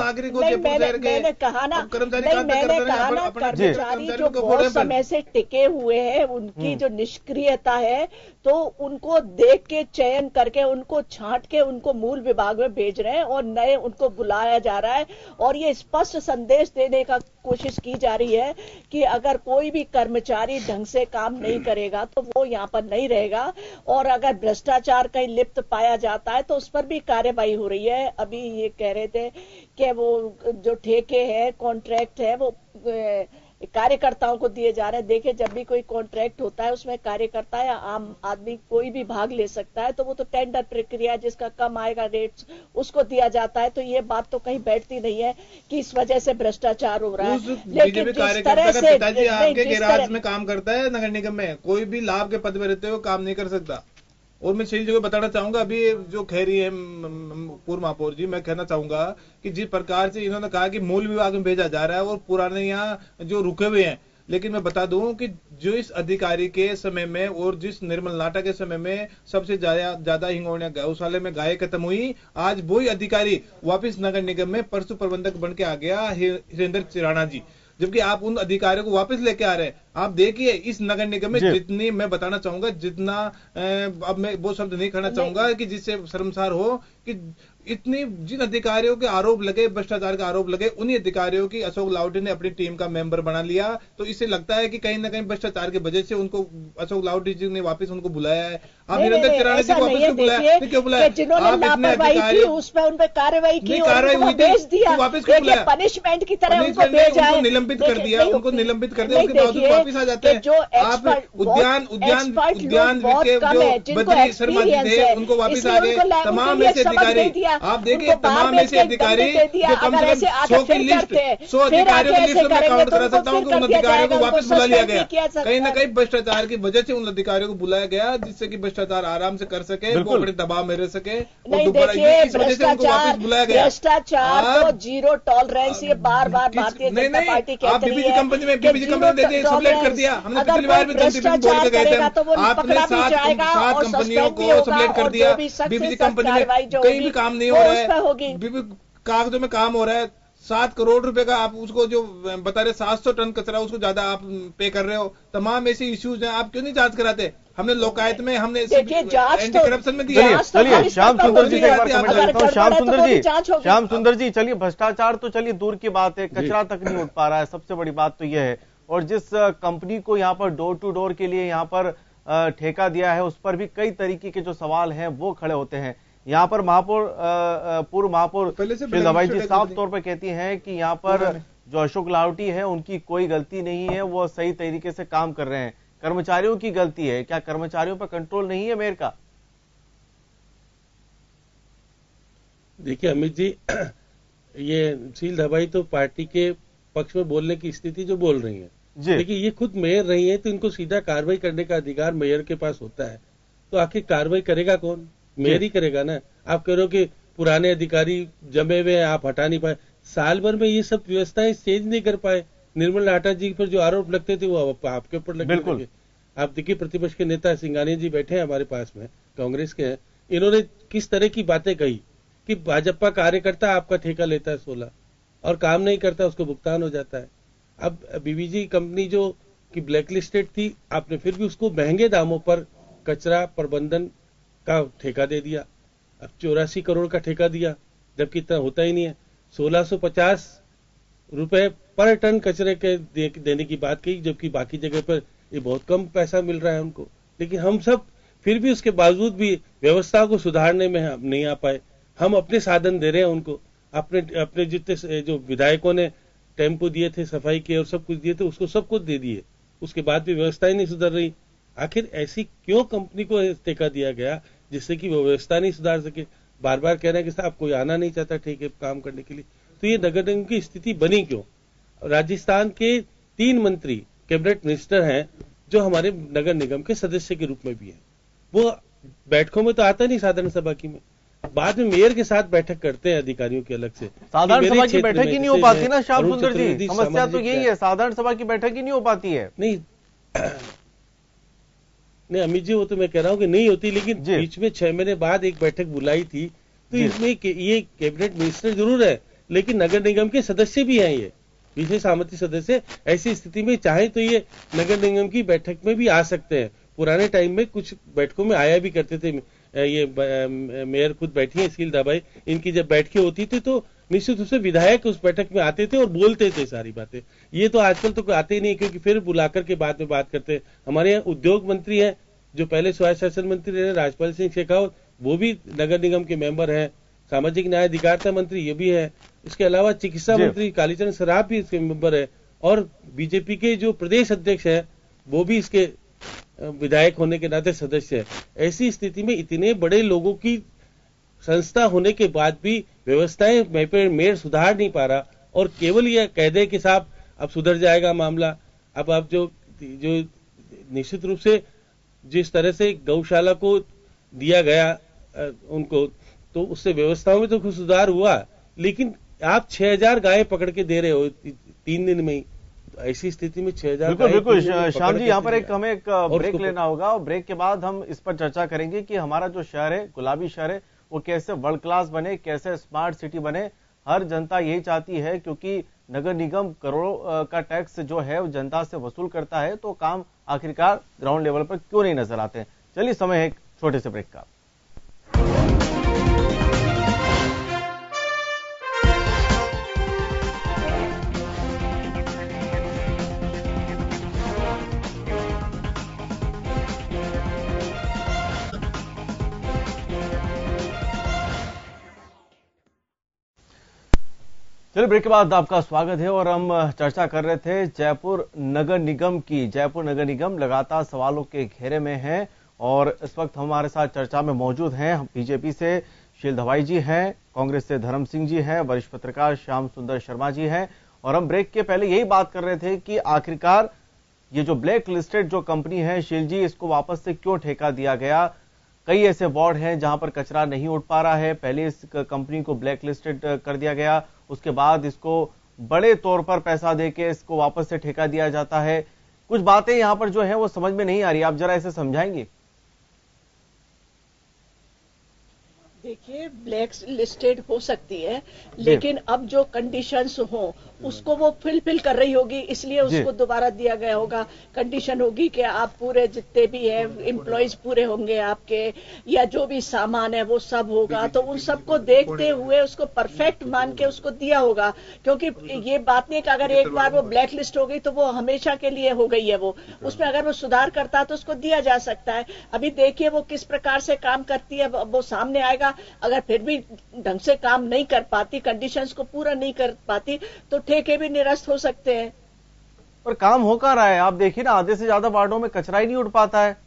मैंने कहा ना, कर्मचारी जो बहुत समय से टिके हुए हैं उनकी जो निष्क्रियता है, तो उनको देख के चयन करके, उनको छांट के उनको मूल विभाग में भेज रहे हैं, और और नए उनको बुलाया जा रहा है और ये स्पष्ट संदेश देने का कोशिश की जा रही है कि अगर कोई भी कर्मचारी ढंग से काम नहीं करेगा तो वो यहाँ पर नहीं रहेगा और अगर भ्रष्टाचार कहीं लिप्त पाया जाता है तो उस पर भी कार्यवाही हो रही है। अभी ये कह रहे थे कि वो जो ठेके हैं, कॉन्ट्रैक्ट है, वो कार्यकर्ताओं को दिए जा रहे हैं। देखिए, जब भी कोई कॉन्ट्रैक्ट होता है उसमें कार्यकर्ता या आम आदमी कोई भी भाग ले सकता है, तो वो तो टेंडर प्रक्रिया जिसका कम आएगा रेट उसको दिया जाता है। तो ये बात तो कहीं बैठती नहीं है कि इस वजह से भ्रष्टाचार हो रहा है। लेकिन जिस तरह से पिताजी आपके गैराज में काम करता है नगर निगम में, कोई भी लाभ के पद में रहते हुए काम नहीं कर सकता। और मैं सही जगह बताना चाहूंगा, अभी जो कह रही है पूर्व महापौर जी, मैं कहना चाहूंगा कि जिस प्रकार से इन्होंने कहा कि मूल विभाग में भेजा जा रहा है और पुराने यहाँ जो रुके हुए हैं, लेकिन मैं बता दूं कि जो इस अधिकारी के समय में और जिस निर्मल नाटा के समय में सबसे ज्यादा हिंगोलिया गौशाले में गाय खत्म हुई, आज वही अधिकारी वापिस नगर निगम में पशु प्रबंधक बन के आ गया, हिरेंद्र चिराना जी। जबकि आप उन अधिकारियों को वापस लेके आ रहे हैं। आप देखिए इस नगर निगम में जितनी, मैं बताना चाहूंगा जितना, अब मैं वो शब्द नहीं कहना चाहूंगा कि जिससे शर्मसार हो, कि इतनी जिन अधिकारियों के आरोप लगे, भ्रष्टाचार के आरोप लगे, उन्हीं अधिकारियों की अशोक लाहोटी ने अपनी टीम का मेंबर बना लिया। तो इससे लगता है कि कहीं ना कहीं भ्रष्टाचार की वजह से उनको अशोक लाहोटी जी ने वापस उनको बुलाया है। आप निरंतर चिराना जी को वापस क्यों बुलाया? क्यों बुलाया? आप इतने अधिकारी उस पर उन पर कार्रवाई की, कार्रवाई हुई थी, वापस क्यों बुलाया? पनिशमेंट की तरह उनको भेजा है, उनको निलंबित कर दिया, उनको निलंबित कर दिया, उसके बावजूद वापस आ जाते हैं। आप उद्यान के जो बद्री शर्मा जी थे उनको वापस आ गए। तमाम ऐसे अधिकारी, आप देखिए तमाम ऐसे अधिकारी जो कम से कम 100 की लिस्ट, 100 अधिकारियों की लिस्ट में काउंट करा सकता हूँ कि उन अधिकारियों को वापस बुला लिया गया। कहीं ना कहीं भ्रष्टाचार की वजह से उन अधिकारियों को बुलाया गया, जिससे कि भ्रष्टाचार आराम से कर सके, वो अपने दबाव में रह सके। इस वजह से उनको वापस बुलाया गया। भ्रष्टाचार तो जीरो टॉलरेंस, ये बार बार भारतीय जनता पार्टी कहती है। आप बीबीजी कंपनी में सबलेट कर दिया, हमने पिछली बार भी बोल के गए थे, आपने 7 कंपनियों को सबलेट कर दिया। बीबीजी कंपनी में कहीं भी काम नहीं हो रहा है, कागजों में काम हो रहा है। 7 करोड़ रुपए का आप उसको जो बता रहे 700 टन कचरा, उसको ज्यादा आप पे कर रहे हो। तमाम ऐसे इश्यूज हैं, आप क्यों नहीं जांच कराते? हमने लोकायत में, हमने एंटी करप्शन में दिया। चलिए श्याम सुंदर जी से एक बार कमेंट करता हूँ। श्याम सुंदर जी, चलिए भ्रष्टाचार तो चलिए दूर की बात है, कचरा तक नहीं उठ पा रहा है, सबसे बड़ी बात तो यह है। और जिस कंपनी को यहाँ पर डोर टू डोर के लिए यहाँ पर ठेका दिया है, उस पर भी कई तरीके के जो सवाल हैं वो खड़े होते हैं। यहाँ पर महापौर, पूर्व महापौर श्री दवाई जी साफ तौर पर कहती हैं कि यहाँ पर जो अशोक लाहोटी है उनकी कोई गलती नहीं है, वो सही तरीके से काम कर रहे हैं, कर्मचारियों की गलती है। क्या कर्मचारियों पर कंट्रोल नहीं है मेयर का? देखिए अमित जी, ये शील दवाई तो पार्टी के पक्ष में बोलने की स्थिति जो बोल रही है, देखिए ये खुद मेयर रही है, तो इनको सीधा कार्रवाई करने का अधिकार मेयर के पास होता है। तो आखिर कार्रवाई करेगा कौन? मेयर ही करेगा ना। आप कह रहे हो कि पुराने अधिकारी जमे हुए हैं, आप हटा नहीं पाए। साल भर में ये सब व्यवस्थाएं चेंज नहीं कर पाए। निर्मल नाटा जी पर जो आरोप लगते थे वो आपके ऊपर लगने लगे। आप देखिए प्रतिपक्ष के नेता सिंघानिया जी बैठे हैं हमारे पास में, कांग्रेस के हैं, इन्होंने किस तरह की बातें कही कि भाजपा कार्यकर्ता आपका ठेका लेता है 16 और काम नहीं करता, उसको भुगतान हो जाता है। अब बीबीजी कंपनी जो कि ब्लैकलिस्टेड थी, आपने फिर भी उसको महंगे दामों पर कचरा प्रबंधन का ठेका दे दिया। अब 84 करोड़ का ठेका दिया, जबकि इतना होता ही नहीं है। 1650 रुपए पर टन कचरे के देने की बात कही, जबकि बाकी जगह पर ये बहुत कम पैसा मिल रहा है उनको। लेकिन हम सब फिर भी उसके बावजूद भी व्यवस्था को सुधारने में हम नहीं आ पाए। हम अपने साधन दे रहे हैं उनको, अपने जितने जो विधायकों ने टेम्पो दिए थे, सफाई के और सब कुछ दिए थे, उसको सब कुछ दे दिए, उसके बाद भी व्यवस्था ही नहीं सुधर रही। आखिर ऐसी क्यों कंपनी को ठेका दिया गया जिससे कि वो व्यवस्था नहीं सुधार सके? बार बार कह रहे हैं कि साहब कोई आना नहीं चाहता ठेके काम करने के लिए। तो ये नगर निगम की स्थिति बनी क्यों? राजस्थान के 3 मंत्री कैबिनेट मिनिस्टर हैं जो हमारे नगर निगम के सदस्य के रूप में भी हैं। वो बैठकों में तो आता नहीं साधारण सभा की में, बाद में मेयर के साथ बैठक करते हैं अधिकारियों की अलग से। साधारण सभा की बैठक ही नहीं हो पाती ना श्याम सुंदर जी, समस्या तो यही है, साधारण सभा की बैठक ही नहीं हो पाती है। नहीं अमित जी, वो तो मैं कह रहा हूँ कि नहीं होती, लेकिन बीच में 6 महीने बाद एक बैठक बुलाई थी, तो इसमें ये कैबिनेट मिनिस्टर जरूर है, लेकिन नगर निगम के सदस्य भी हैं, ये विशेष सहमति सदस्य। ऐसी स्थिति में चाहे तो ये नगर निगम की बैठक में भी आ सकते हैं। पुराने टाइम में कुछ बैठकों में आया भी करते थे, ये मेयर खुद बैठी है शीलदा बाई, इनकी जब बैठकें होती थी तो निश्चित रूप से विधायक उस बैठक में आते थे और बोलते थे सारी बातें। ये तो आजकल तो आते ही नहीं, क्योंकि फिर बुलाकर के बाद में बात करते हैं। हमारे यहाँ उद्योग मंत्री हैं जो पहले स्वायत्त शासन मंत्री रहे, राजपाल सिंह शेखावत, वो भी नगर निगम के मेंबर हैं। सामाजिक न्याय अधिकारिता मंत्री ये भी है। इसके अलावा चिकित्सा मंत्री कालीचरण सराफ भी इसके मेंबर है, और बीजेपी के जो प्रदेश अध्यक्ष है वो भी इसके विधायक होने के नाते सदस्य है। ऐसी स्थिति में इतने बड़े लोगों की संस्था होने के बाद भी व्यवस्थाएं मेयर सुधार नहीं पा रहा, और केवल यह कह दे कि साहब अब सुधर जाएगा मामला। अब आप जो निश्चित रूप से जिस तरह से गौशाला को दिया गया उनको, तो उससे व्यवस्थाओं में तो कुछ सुधार हुआ, लेकिन आप 6000 गायें पकड़ के दे रहे हो 3 दिन में ही। तो ऐसी स्थिति में 6000 बिल्कुल श्याम जी, यहाँ पर हमें एक ब्रेक लेना होगा, और ब्रेक के बाद हम इस पर चर्चा करेंगे कि हमारा जो शहर है, गुलाबी शहर है, वो कैसे वर्ल्ड क्लास बने, कैसे स्मार्ट सिटी बने। हर जनता यही चाहती है, क्योंकि नगर निगम करोड़ों का टैक्स जो है वो जनता से वसूल करता है, तो काम आखिरकार ग्राउंड लेवल पर क्यों नहीं नजर आते हैं। चलिए समय है एक छोटे से ब्रेक का। चलिए ब्रेक के बाद आपका स्वागत है, और हम चर्चा कर रहे थे जयपुर नगर निगम की। जयपुर नगर निगम लगातार सवालों के घेरे में है, और इस वक्त हमारे साथ चर्चा में मौजूद हैं बीजेपी से शीलदा बाई जी हैं, कांग्रेस से धर्म सिंह जी हैं, वरिष्ठ पत्रकार श्याम सुंदर शर्मा जी हैं। और हम ब्रेक के पहले यही बात कर रहे थे कि आखिरकार ये जो ब्लैक लिस्टेड जो कंपनी है शील जी, इसको वापस से क्यों ठेका दिया गया। कई ऐसे वार्ड हैं जहां पर कचरा नहीं उठ पा रहा है, पहले इस कंपनी को ब्लैक लिस्टेड कर दिया गया, उसके बाद इसको बड़े तौर पर पैसा देके इसको वापस से ठेका दिया जाता है। कुछ बातें यहां पर जो है वो समझ में नहीं आ रही, आप जरा इसे समझाएंगे। देखिए, ब्लैक लिस्टेड हो सकती है, लेकिन अब जो कंडीशंस हो उसको वो फिल कर रही होगी, इसलिए उसको दोबारा दिया गया होगा। कंडीशन होगी कि आप पूरे जितने भी है एम्प्लॉयज पूरे होंगे आपके, या जो भी सामान है वो सब होगा, तो उन सबको देखते हुए उसको परफेक्ट मान के उसको दिया होगा। क्योंकि ये बात नहीं कि अगर एक बार वो ब्लैक लिस्ट हो गई तो वो हमेशा के लिए हो गई है, वो उसमें अगर वो सुधार करता है तो उसको दिया जा सकता है। अभी देखिए वो किस प्रकार से काम करती है, वो सामने आएगा। अगर फिर भी ढंग से काम नहीं कर पाती, कंडीशंस को पूरा नहीं कर पाती, तो ठेके भी निरस्त हो सकते हैं। पर काम हो कहाँ रहा है, आप देखिए ना, आधे से ज्यादा वार्डों में कचरा ही नहीं उठ पाता है।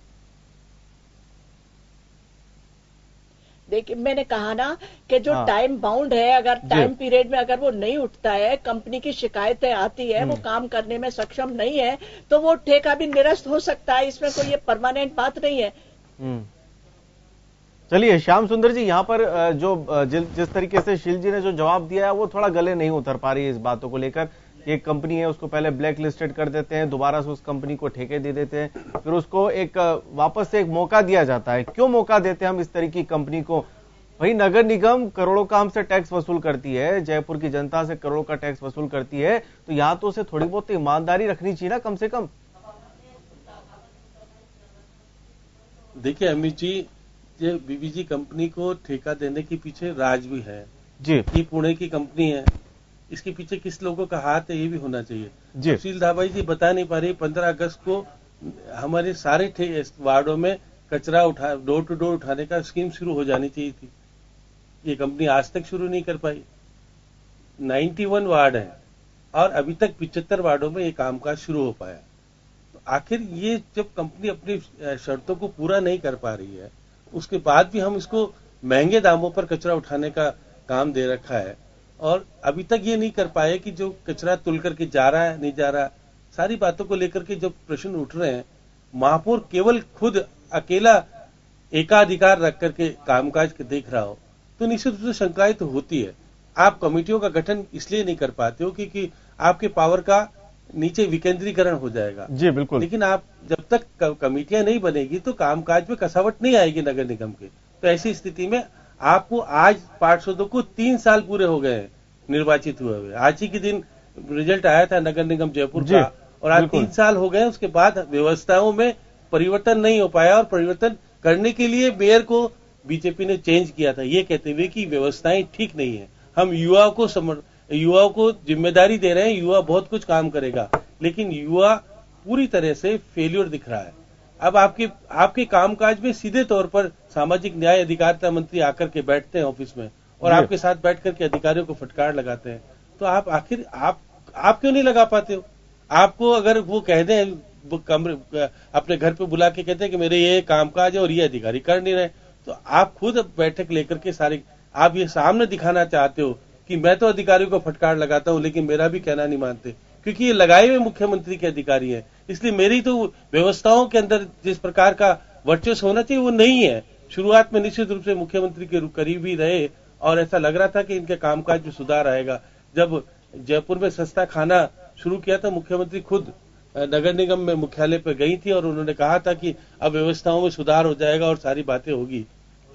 देखिए, मैंने कहा ना कि जो टाइम बाउंड है, अगर टाइम पीरियड में अगर वो नहीं उठता है, कंपनी की शिकायतें आती है, वो काम करने में सक्षम नहीं है, तो वो ठेका भी निरस्त हो सकता है। इसमें कोई ये परमानेंट बात नहीं है। चलिए श्याम सुंदर जी, यहाँ पर जो जिस तरीके से शील जी ने जो जवाब दिया है वो थोड़ा गले नहीं उतर पा रही है इस बातों को लेकर। एक कंपनी है, उसको पहले ब्लैक लिस्टेड कर देते हैं, दोबारा से उस कंपनी को ठेके दे देते हैं, फिर उसको एक वापस से एक मौका दिया जाता है। क्यों मौका देते हैं हम इस तरह की कंपनी को? वही नगर निगम करोड़ों का हमसे टैक्स वसूल करती है, जयपुर की जनता से करोड़ों का टैक्स वसूल करती है, तो यहाँ तो उसे थोड़ी बहुत ईमानदारी रखनी चाहिए ना, कम से कम। देखिए अमित जी, ये बीबीजी कंपनी को ठेका देने के पीछे राज भी है जी। ये पुणे की कंपनी है, इसके पीछे किस लोगों का हाथ है ये भी होना चाहिए जी। शीलदा बाई जी बता नहीं पा रही। 15 अगस्त को हमारे सारे वार्डों में कचरा डोर टू डोर उठाने का स्कीम शुरू हो जानी चाहिए थी। ये कंपनी आज तक शुरू नहीं कर पाई। 91 वार्ड है और अभी तक 75 वार्डों में ये कामकाज शुरू हो पाया। तो आखिर ये जब कंपनी अपनी शर्तों को पूरा नहीं कर पा रही है, उसके बाद भी हम इसको महंगे दामों पर कचरा उठाने का काम दे रखा है, और अभी तक ये नहीं कर पाए कि जो कचरा तुल करके जा रहा है नहीं जा रहा, सारी बातों को लेकर के जब प्रश्न उठ रहे हैं, महापौर केवल खुद अकेला एकाधिकार रख करके कामकाज देख रहा हो तो निश्चित रूप से शंकाएं तो होती है। आप कमेटियों का गठन इसलिए नहीं कर पाते हो क्योंकि आपके पावर का नीचे विकेंद्रीकरण हो जाएगा। जी बिल्कुल। लेकिन आप जब तक कमेटियां नहीं बनेगी तो कामकाज में कसावट नहीं आएगी नगर निगम के। तो ऐसी स्थिति में आपको आज पार्षदों को 3 साल पूरे हो गए हैं निर्वाचित हुए। आज ही के दिन रिजल्ट आया था नगर निगम जयपुर का, और आज 3 साल हो गए। उसके बाद व्यवस्थाओं में परिवर्तन नहीं हो पाया, और परिवर्तन करने के लिए मेयर को बीजेपी ने चेंज किया था, ये कहते हुए कि व्यवस्थाएं ठीक नहीं है। हम युवाओं को जिम्मेदारी दे रहे हैं, युवा बहुत कुछ काम करेगा, लेकिन युवा पूरी तरह से फेल्योर दिख रहा है। अब आपके कामकाज में सीधे तौर पर सामाजिक न्याय अधिकारिता मंत्री आकर के बैठते हैं ऑफिस में और आपके साथ बैठ करके अधिकारियों को फटकार लगाते हैं, तो आप आखिर आप क्यों नहीं लगा पाते हो? आपको अगर वो कह दें, अपने घर पे बुला के कहते हैं कि मेरे ये कामकाज है और ये अधिकारी कर नहीं रहे, तो आप खुद बैठक लेकर के सारे आप ये सामने दिखाना चाहते हो कि मैं तो अधिकारियों को फटकार लगाता हूं, लेकिन मेरा भी कहना नहीं मानते, क्योंकि ये लगाए हुए मुख्यमंत्री के अधिकारी हैं। इसलिए मेरी तो व्यवस्थाओं के अंदर जिस प्रकार का वर्चस्व होना चाहिए वो नहीं है। शुरुआत में निश्चित रूप से मुख्यमंत्री के करीब ही रहे और ऐसा लग रहा था कि इनके कामकाज में सुधार आएगा। जब जयपुर में सस्ता खाना शुरू किया था, मुख्यमंत्री खुद नगर निगम में मुख्यालय पर गई थी और उन्होंने कहा था कि अब व्यवस्थाओं में सुधार हो जाएगा और सारी बातें होगी,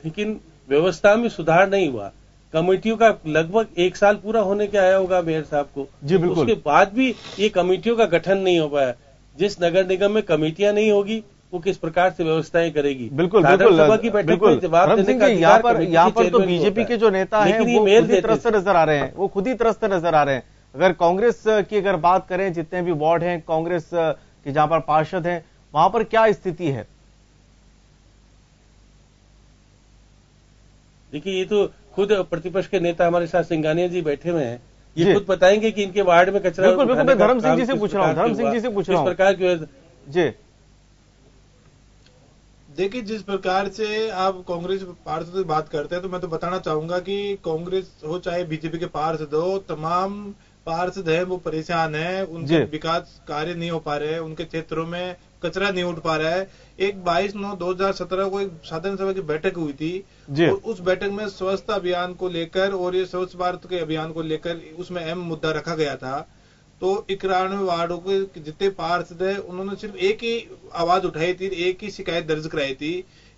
लेकिन व्यवस्था में सुधार नहीं हुआ। कमेटियों का लगभग 1 साल पूरा होने के आया होगा मेयर साहब को, जी बिल्कुल, उसके बाद भी ये कमेटियों का गठन नहीं हो पाया। जिस नगर निगम में कमेटियां नहीं होगी वो किस प्रकार से व्यवस्थाएं करेगी? बिल्कुल सभा की बैठक में जवाब देने का यहाँ पर तो बीजेपी के जो नेता हैं वो खुद ही त्रस्त नजर आ रहे हैं, वो खुद ही त्रस्त नजर आ रहे हैं। अगर कांग्रेस की अगर बात करें, जितने भी वार्ड हैं कांग्रेस के जहां पर पार्षद हैं, वहां पर क्या स्थिति है? देखिए, ये तो खुद प्रतिपक्ष के नेता हमारे साथ सिंघानिया जी बैठे हुए हैं, ये खुद बताएंगे कि इनके वार्ड में कचरा। बिल्कुल, मैं धर्म सिंह जी से पूछ रहा हूँ, धर्म सिंह जी से पूछ रहा हूँ इस प्रकार की। जी देखिए, जिस प्रकार से आप कांग्रेस पार्षद की बात करते हैं, तो मैं तो बताना चाहूंगा कि कांग्रेस हो चाहे बीजेपी के पार्षद हो, तमाम पार्षद हैं वो परेशान हैं, उनके विकास कार्य नहीं हो पा रहे हैं, उनके क्षेत्रों में कचरा नहीं उठ पा रहा है। एक 22/9/2017 को एक साधारण सभा की बैठक हुई थी और उस बैठक में स्वच्छता अभियान को लेकर और ये स्वच्छ भारत के अभियान को लेकर उसमें अहम मुद्दा रखा गया था। तो 91 वार्डों के जितने पार्षद है उन्होंने सिर्फ एक ही आवाज उठाई थी, एक ही शिकायत दर्ज कराई थी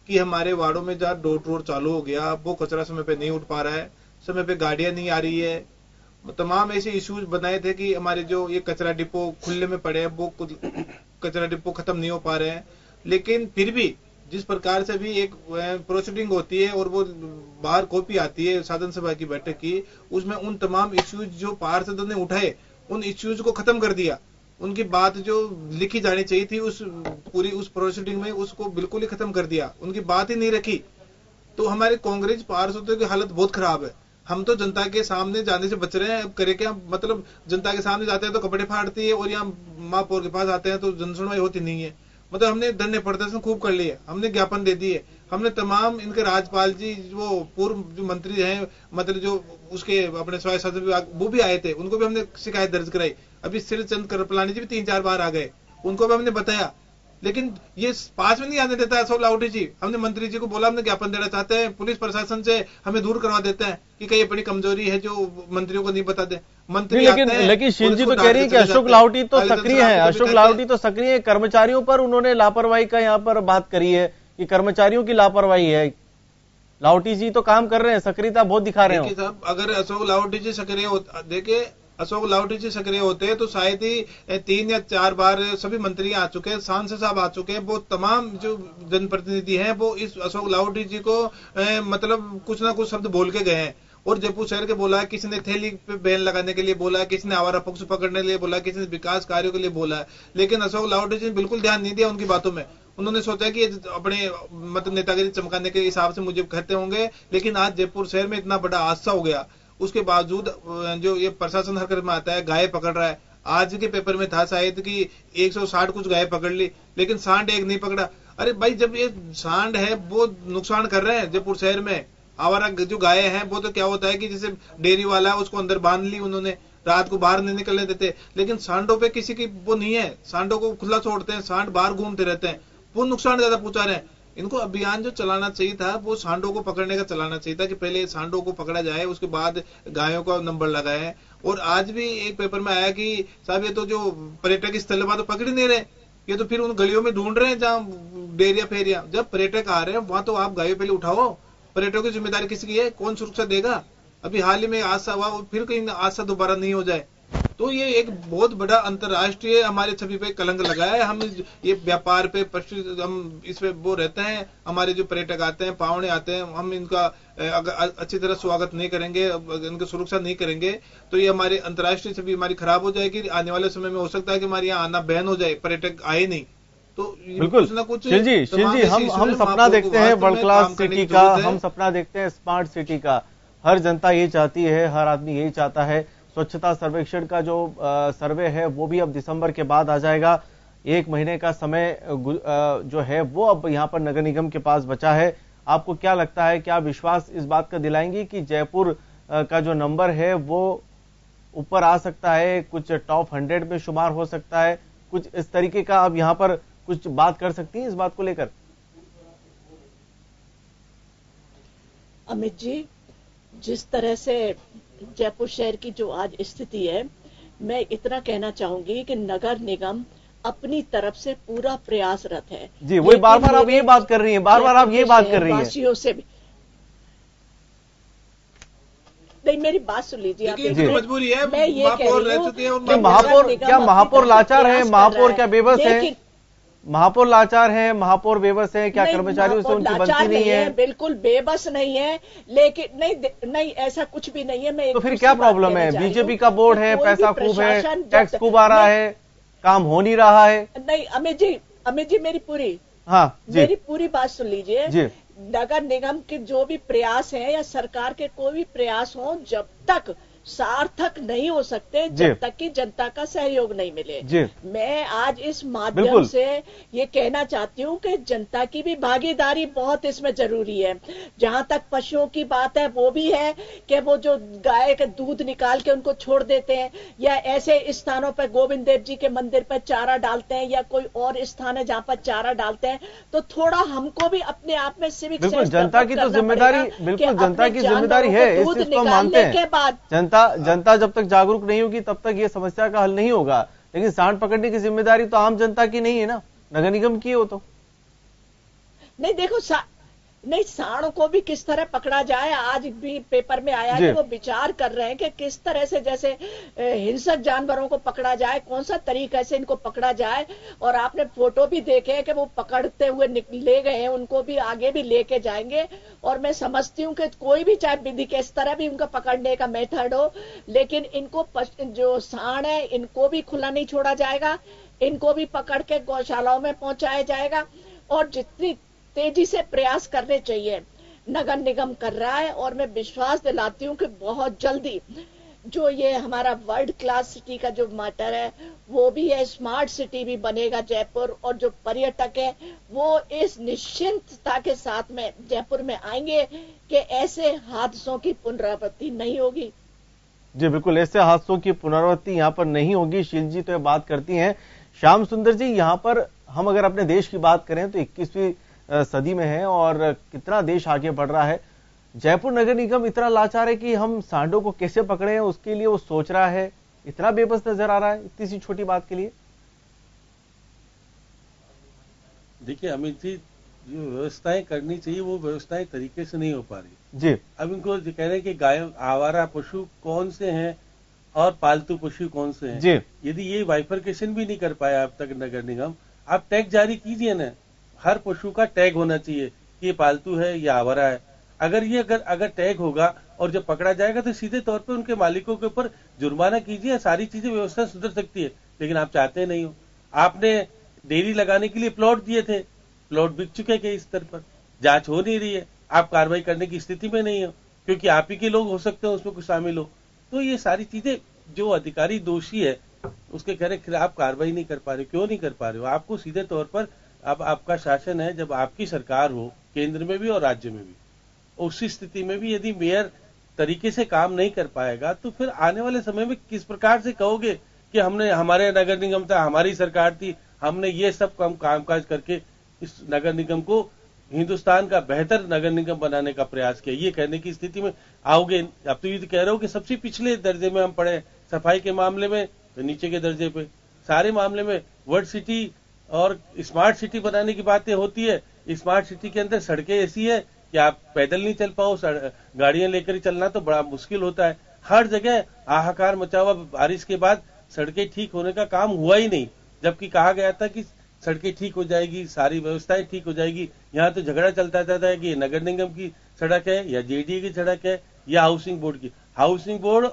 कि हमारे वार्डों में जहाँ डोर टू डोर चालू हो गया, वो कचरा समय पे नहीं उठ पा रहा है, समय पे गाड़ियां नहीं आ रही है। तमाम ऐसे इश्यूज बनाए थे कि हमारे जो ये कचरा डिपो खुले में पड़े हैं, वो कचरा डिपो खत्म नहीं हो पा रहे हैं। लेकिन फिर भी जिस प्रकार से भी एक प्रोसीडिंग होती है और वो बाहर कॉपी आती है साधन सभा की बैठक की, उसमें उन तमाम इश्यूज जो पार्षदों ने उठाए उन इश्यूज को खत्म कर दिया। उनकी बात जो लिखी जानी चाहिए थी उस प्रोसीडिंग में, उसको बिल्कुल ही खत्म कर दिया, उनकी बात ही नहीं रखी। तो हमारे कांग्रेस पार्षदों की हालत बहुत खराब है। हम तो जनता के सामने जाने से बच रहे हैं, अब करे क्या? मतलब जनता के सामने जाते हैं तो कपड़े फाड़ती है और यहाँ महापौर के पास आते हैं तो जनसुनवाई होती नहीं है। मतलब हमने धरने प्रदर्शन खूब कर लिए, हमने ज्ञापन दे दिए, हमने तमाम इनके राज्यपाल जी वो पूर्व जो मंत्री हैं, मतलब जो उसके अपने स्वास्थ्य विभाग वो भी आए थे, उनको भी हमने शिकायत दर्ज कराई। अभी श्रीचंद कृपलानी जी भी 3-4 बार आ गए, उनको भी हमने बताया, लेकिन ये पास में नहीं आने देता है अशोक लाहोटी जी। हमने मंत्री जी को बोला हमने ज्ञापन देना चाहते हैं, पुलिस प्रशासन से हमें दूर करवा देते हैं कि कहीं बड़ी कमजोरी है जो मंत्रियों को नहीं बताते। मंत्री लेकिन शील जी तो कह रही है कि अशोक लाहोटी तो सक्रिय है, अशोक लाहोटी तो सक्रिय है, कर्मचारियों पर उन्होंने लापरवाही का यहाँ पर बात करी है कि कर्मचारियों की लापरवाही है। लाहोटी जी तो काम कर रहे हैं, सक्रियता बहुत दिखा रहे हैं साहब। अगर अशोक लाहोटी जी सक्रिय होते, देखिए अशोक लाहोटी जी सक्रिय होते तो शायद ही 3 या 4 बार सभी मंत्री आ चुके हैं, सांसद साहब आ चुके हैं, वो तमाम जो जनप्रतिनिधि हैं वो इस अशोक लाहोटी जी को मतलब कुछ ना कुछ शब्द बोल के गए हैं। और जयपुर शहर के बोला, किसी ने थैली पे बैन लगाने के लिए बोला, किसी ने आवारा पक्षी पकड़ने के लिए बोला, किसी ने विकास कार्यों के लिए बोला, लेकिन अशोक लाहोटी जी ने बिल्कुल ध्यान नहीं दिया उनकी बातों में। उन्होंने सोचा कि अपने मतलब नेतागिरी चमकाने के हिसाब से मुझे कहते होंगे, लेकिन आज जयपुर शहर में इतना बड़ा हादसा हो गया, उसके बावजूद जो ये प्रशासन हरकत में आता है, गाय पकड़ रहा है। आज के पेपर में था शायद कि 160 कुछ गाय पकड़ ली, लेकिन सांड एक नहीं पकड़ा। अरे भाई, जब ये सांड है वो नुकसान कर रहे हैं जयपुर शहर में, आवारा जो गाय हैं वो तो क्या होता है कि जैसे डेयरी वाला है उसको अंदर बांध ली उन्होंने, रात को बाहर नहीं निकलने देते, लेकिन सांडों पे किसी की वो नहीं है, सांडों को खुला छोड़ते हैं, सांड बाहर घूमते रहते हैं, वो नुकसान ज्यादा पहुंचा रहे हैं। इनको अभियान जो चलाना चाहिए था वो सांडों को पकड़ने का चलाना चाहिए था कि पहले सांडों को पकड़ा जाए, उसके बाद गायों का नंबर लगाए। और आज भी एक पेपर में आया कि साहब ये तो जो पर्यटक स्थल वहां तो पकड़ ही नहीं रहे, ये तो फिर उन गलियों में ढूंढ रहे हैं जहाँ डेरिया फेरिया। जब पर्यटक आ रहे हैं वहां तो आप गायों पहले उठाओ, पर्यटकों की जिम्मेदारी किसकी है? कौन सुरक्षा देगा? अभी हाल ही में हादसा हुआ, फिर कहीं हादसा दोबारा नहीं हो जाए। तो ये एक बहुत बड़ा अंतर्राष्ट्रीय हमारे छवि पे कलंक लगाया है। हम ये व्यापार पे हम इस पे वो रहते हैं, हमारे जो पर्यटक आते हैं, पावने आते हैं, हम इनका अगर अच्छी तरह स्वागत नहीं करेंगे, इनकी सुरक्षा नहीं करेंगे, तो ये हमारी अंतर्राष्ट्रीय छवि हमारी खराब हो जाएगी। आने वाले समय में हो सकता है कि हमारे यहाँ आना बैन हो जाए, पर्यटक आए नहीं। तो बिल्कुल कुछ ना कुछ शिल जी हम सपना देखते हैं वर्ल्ड क्लास सिटी का, हम सपना देखते हैं स्मार्ट सिटी का। हर जनता ये चाहती है, हर आदमी यही चाहता है। स्वच्छता सर्वेक्षण का जो सर्वे है वो भी अब दिसंबर के बाद आ जाएगा। 1 महीने का समय जो है वो अब यहाँ पर नगर निगम के पास बचा है। आपको क्या लगता है, क्या विश्वास इस बात का दिलाएंगी कि जयपुर का जो नंबर है वो ऊपर आ सकता है, कुछ टॉप 100 में शुमार हो सकता है, कुछ इस तरीके का आप यहाँ पर कुछ बात कर सकती हैं इस बात को लेकर? अमित जी, जिस तरह से जयपुर शहर की जो आज स्थिति है, मैं इतना कहना चाहूंगी कि नगर निगम अपनी तरफ से पूरा प्रयासरत है। जी, वही बार-बार आप ये बात कर रही हैं, बार-बार आप ये बात कर रही हैं। वासियों से भी नहीं, मेरी बात सुन लीजिए आप। मजबूरी है, मैं ये कह रही हूँ कि महापौर लाचार है, महापौर क्या बेबस है? महापौर लाचार है, महापौर बेबस है, क्या कर्मचारियों से उनकी बनती नहीं है? बिल्कुल बेबस नहीं है, लेकिन नहीं ऐसा कुछ भी नहीं है। मैं तो फिर क्या प्रॉब्लम है? बीजेपी का बोर्ड है, पैसा खूब है, टैक्स खूब आ रहा है, काम हो नहीं रहा है। नहीं अमित जी मेरी पूरी बात सुन लीजिए। नगर निगम के जो भी प्रयास हैं या सरकार के कोई भी प्रयास हो, जब तक सार्थक नहीं हो सकते जब तक कि जनता का सहयोग नहीं मिले। मैं आज इस माध्यम से ये कहना चाहती हूँ कि जनता की भी भागीदारी बहुत इसमें जरूरी है। जहां तक पशुओं की बात है, वो भी है कि वो जो गाय का दूध निकाल के उनको छोड़ देते हैं, या ऐसे स्थानों पर गोविंद देव जी के मंदिर पर चारा डालते हैं, या कोई और स्थान है जहां पर चारा डालते हैं, तो थोड़ा हमको भी अपने आप में सिविक सेंस जनता की तो जिम्मेदारी, बिल्कुल जनता की जिम्मेदारी है, इस चीज को मानते हैं। जनता जब तक जागरूक नहीं होगी तब तक ये समस्या का हल नहीं होगा। लेकिन सांड पकड़ने की जिम्मेदारी तो आम जनता की नहीं है ना, नगर निगम की हो तो। नहीं देखो, सांड को भी किस तरह पकड़ा जाए, आज भी पेपर में आया कि वो विचार कर रहे हैं कि किस तरह से जैसे हिंसक जानवरों को पकड़ा जाए, कौन सा तरीका से इनको पकड़ा जाए। और आपने फोटो भी देखे हैं कि वो पकड़ते हुए ले गए हैं, उनको भी आगे भी लेके जाएंगे। और मैं समझती हूँ कि कोई भी चाहे विधि के इस तरह भी उनका पकड़ने का मेथड हो, लेकिन इनको जो सांड है इनको भी खुला नहीं छोड़ा जाएगा, इनको भी पकड़ के गौशालाओं में पहुंचाया जाएगा। और जितनी तेजी से प्रयास करने चाहिए नगर निगम कर रहा है, और मैं विश्वास दिलाती हूँ कि बहुत जल्दी जो ये हमारा वर्ल्ड क्लास सिटी का जो मैटर है वो भी है, स्मार्ट सिटी भी बनेगा जयपुर। और जो पर्यटक है वो इस निश्चिंतता के साथ में जयपुर में आएंगे कि ऐसे हादसों की पुनरावृत्ति नहीं होगी। जी बिल्कुल, ऐसे हादसों की पुनरावृत्ति यहाँ पर नहीं होगी। शील जी तो ये बात करती हैं। श्याम सुंदर जी, यहाँ पर हम अगर अपने देश की बात करें तो 21वीं सदी में है और कितना देश आगे बढ़ रहा है। जयपुर नगर निगम इतना लाचार है कि हम सांडों को कैसे पकड़े हैं उसके लिए वो सोच रहा है, इतना बेबस नजर आ रहा है इतनी सी छोटी बात के लिए। देखिए अमित जी, जो व्यवस्थाएं करनी चाहिए वो व्यवस्थाएं तरीके से नहीं हो पा रही जी। अब इनको कह रहे हैं कि गाय आवारा पशु कौन से हैं और पालतू पशु कौन से हैं जी। यदि ये बाइफरकेशन भी नहीं कर पाया अब तक नगर निगम, आप टैग जारी कीजिए ना। हर पशु का टैग होना चाहिए कि ये पालतू है या आवारा है। अगर टैग होगा और जब पकड़ा जाएगा तो सीधे तौर पे उनके मालिकों के ऊपर जुर्माना कीजिए, सारी चीजें व्यवस्था सुधर सकती है। लेकिन आप चाहते नहीं हो। आपने डेयरी लगाने के लिए प्लॉट दिए थे, प्लॉट बिक चुके कई स्तर पर, जांच हो नहीं रही है, आप कार्रवाई करने की स्थिति में नहीं हो क्योंकि आप ही के लोग हो सकते हैं उसमें कुछ शामिल हो। तो ये सारी चीजें जो अधिकारी दोषी है उसके खिलाफ कार्रवाई नहीं कर पा रहे। क्यों नहीं कर पा रहे हो? आपको सीधे तौर पर अब आपका शासन है, जब आपकी सरकार हो केंद्र में भी और राज्य में भी, उसी स्थिति में भी यदि मेयर तरीके से काम नहीं कर पाएगा तो फिर आने वाले समय में किस प्रकार से कहोगे कि हमने, हमारे नगर निगम था, हमारी सरकार थी, हमने ये सब कामकाज करके इस नगर निगम को हिंदुस्तान का बेहतर नगर निगम बनाने का प्रयास किया। ये कहने की स्थिति में आओगे? अब तो ये कह रहे हो कि सबसे पिछले दर्जे में हम पड़े, सफाई के मामले में तो नीचे के दर्जे पे, सारे मामले में वर्ल्ड सिटी और स्मार्ट सिटी बनाने की बातें होती है। स्मार्ट सिटी के अंदर सड़कें ऐसी है कि आप पैदल नहीं चल पाओ, गाड़ियां लेकर चलना तो बड़ा मुश्किल होता है। हर जगह हाहाकार मचा हुआ, बारिश के बाद सड़कें ठीक होने का काम हुआ ही नहीं, जबकि कहा गया था कि सड़कें ठीक हो जाएगी, सारी व्यवस्थाएं ठीक हो जाएगी। यहाँ तो झगड़ा चलता था कि नगर निगम की सड़क है या जेडीए की सड़क है या हाउसिंग बोर्ड की। हाउसिंग बोर्ड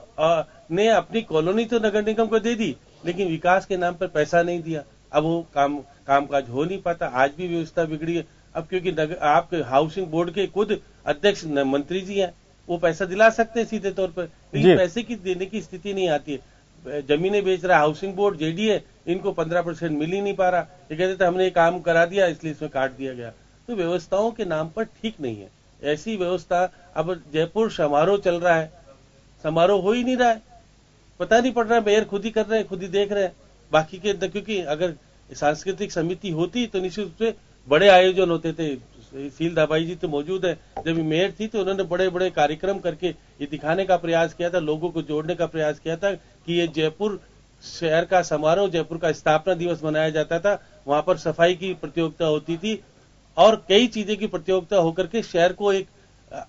ने अपनी कॉलोनी तो नगर निगम को दे दी, लेकिन विकास के नाम पर पैसा नहीं दिया। अब वो कामकाज हो नहीं पाता, आज भी व्यवस्था बिगड़ी है। अब क्योंकि आपके हाउसिंग बोर्ड के खुद अध्यक्ष मंत्री जी हैं, वो पैसा दिला सकते हैं सीधे तौर पर, लेकिन पैसे की देने की स्थिति नहीं आती है। जमीनें बेच रहा है हाउसिंग बोर्ड, जेडीए, इनको 15% मिल ही नहीं पा रहा। ये कहते थे हमने ये काम करा दिया इसलिए इसमें काट दिया गया। तो व्यवस्थाओं के नाम पर ठीक नहीं है ऐसी व्यवस्था। अब जयपुर समारोह चल रहा है, समारोह हो ही नहीं रहा है, पता नहीं पड़ रहा है, मेयर खुद ही कर रहे हैं, खुद ही देख रहे हैं। बाकी के, क्योंकि अगर सांस्कृतिक समिति होती तो निश्चित रूप से बड़े आयोजन होते थे। शील दाबाई जी तो मौजूद है, जब मेयर थी तो उन्होंने बड़े बड़े कार्यक्रम करके ये दिखाने का प्रयास किया था, लोगों को जोड़ने का प्रयास किया था कि ये जयपुर शहर का समारोह, जयपुर का स्थापना दिवस मनाया जाता था। वहां पर सफाई की प्रतियोगिता होती थी और कई चीजें की प्रतियोगिता होकर के शहर को एक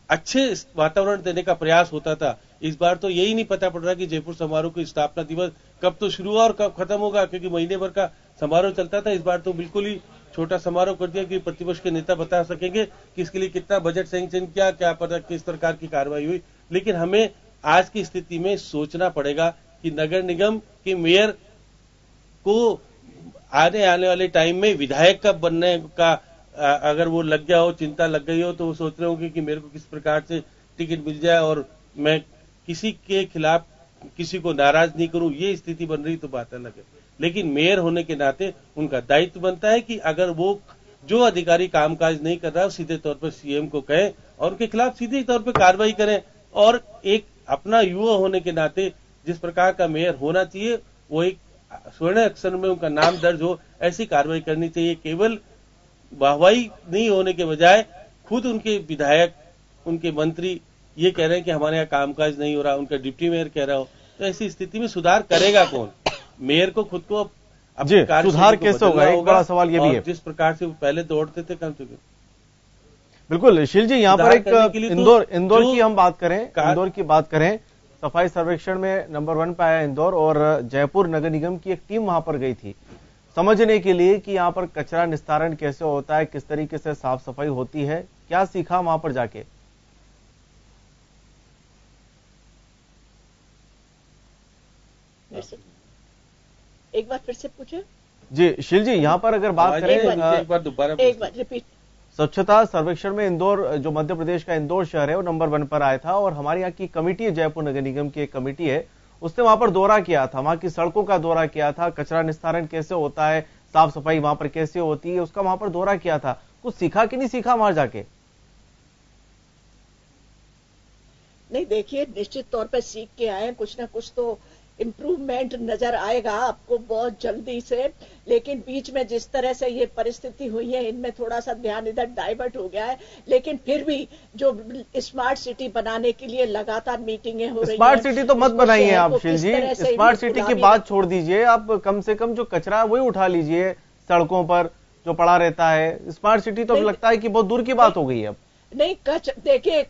अच्छे वातावरण देने का प्रयास होता था। इस बार तो यही नहीं पता पड़ रहा कि जयपुर समारोह की स्थापना दिवस कब तो शुरू हुआ और कब खत्म होगा, क्योंकि महीने भर का समारोह चलता था। इस बार तो बिल्कुल ही छोटा समारोह कर दिया कि प्रतिपक्ष के नेता बता सकेंगे कि इसके लिए कितना बजट सैंक्शन किया, क्या पता किस प्रकार की कार्रवाई हुई। लेकिन हमें आज की स्थिति में सोचना पड़ेगा कि नगर निगम के मेयर को आने वाले टाइम में विधायक का बनने का अगर वो लग गया हो, चिंता लग गई हो, तो वो सोच रहे होंगे कि मेरे को किस प्रकार से टिकट मिल जाए और मैं किसी के खिलाफ किसी को नाराज नहीं करूं। ये स्थिति बन रही तो बात अलग है, लेकिन मेयर होने के नाते उनका दायित्व बनता है कि अगर वो जो अधिकारी कामकाज नहीं कर रहा है सीधे तौर पर सीएम को कहें और उनके खिलाफ सीधे तौर पर कार्रवाई करें। और एक अपना युवा होने के नाते जिस प्रकार का मेयर होना चाहिए वो एक स्वर्ण अक्षर में उनका नाम दर्ज हो, ऐसी कार्रवाई करनी चाहिए। केवल वाहवाही नहीं होने के बजाय खुद उनके विधायक, उनके मंत्री ये कह रहे हैं कि हमारे यहाँ कामकाज नहीं हो रहा, उनका डिप्टी मेयर कह रहा हो, तो ऐसी स्थिति में सुधार करेगा कौन? मेयर को खुद को सुधार कैसे होगा, एक बड़ा सवाल ये भी है। जिस प्रकार से वो पहले दौड़ते थे कम से कम। बिल्कुल शील जी, यहाँ पर एक इंदौर की हम बात करें, इंदौर की बात करें, सफाई सर्वेक्षण में नंबर 1 पे आया इंदौर और जयपुर नगर निगम की एक टीम वहां पर गई थी समझने के लिए कि यहाँ पर कचरा निस्तारण कैसे होता है, किस तरीके से साफ सफाई होती है, क्या सीखा वहां पर जाके? एक बार फिर से पूछे जी शील जी। यहाँ पर अगर बात करें एक बार रिपीट। स्वच्छता सर्वेक्षण में इंदौर, जो मध्य प्रदेश का इंदौर शहर है, वो नंबर 1 पर आया था और हमारे यहाँ की कमेटी है, जयपुर नगर निगम की एक कमेटी है, उसने वहां पर दौरा किया था, वहां की सड़कों का दौरा किया था, कचरा निस्तारण कैसे होता है, साफ सफाई वहां पर कैसे होती है, उसका वहां पर दौरा किया था। कुछ सीखा कि नहीं सीखा वहां जाके? नहीं, देखिए निश्चित तौर पे सीख के आए, कुछ ना कुछ तो इम्प्रूवमेंट नजर आएगा आपको बहुत जल्दी से। लेकिन बीच में जिस तरह से ये परिस्थिति हुई है, इनमें थोड़ा सा ध्यान इधर डाइवर्ट हो गया है। लेकिन फिर भी जो स्मार्ट सिटी बनाने के लिए लगातार मीटिंगें हो रही हैं। स्मार्ट सिटी तो मत बनाइए आप शील जी, स्मार्ट सिटी की बात छोड़ दीजिए, आप कम से कम जो कचरा वही उठा लीजिए सड़कों पर जो पड़ा रहता है। स्मार्ट सिटी तो लगता है कि बहुत दूर की बात हो गई है अब। नहीं, देखिए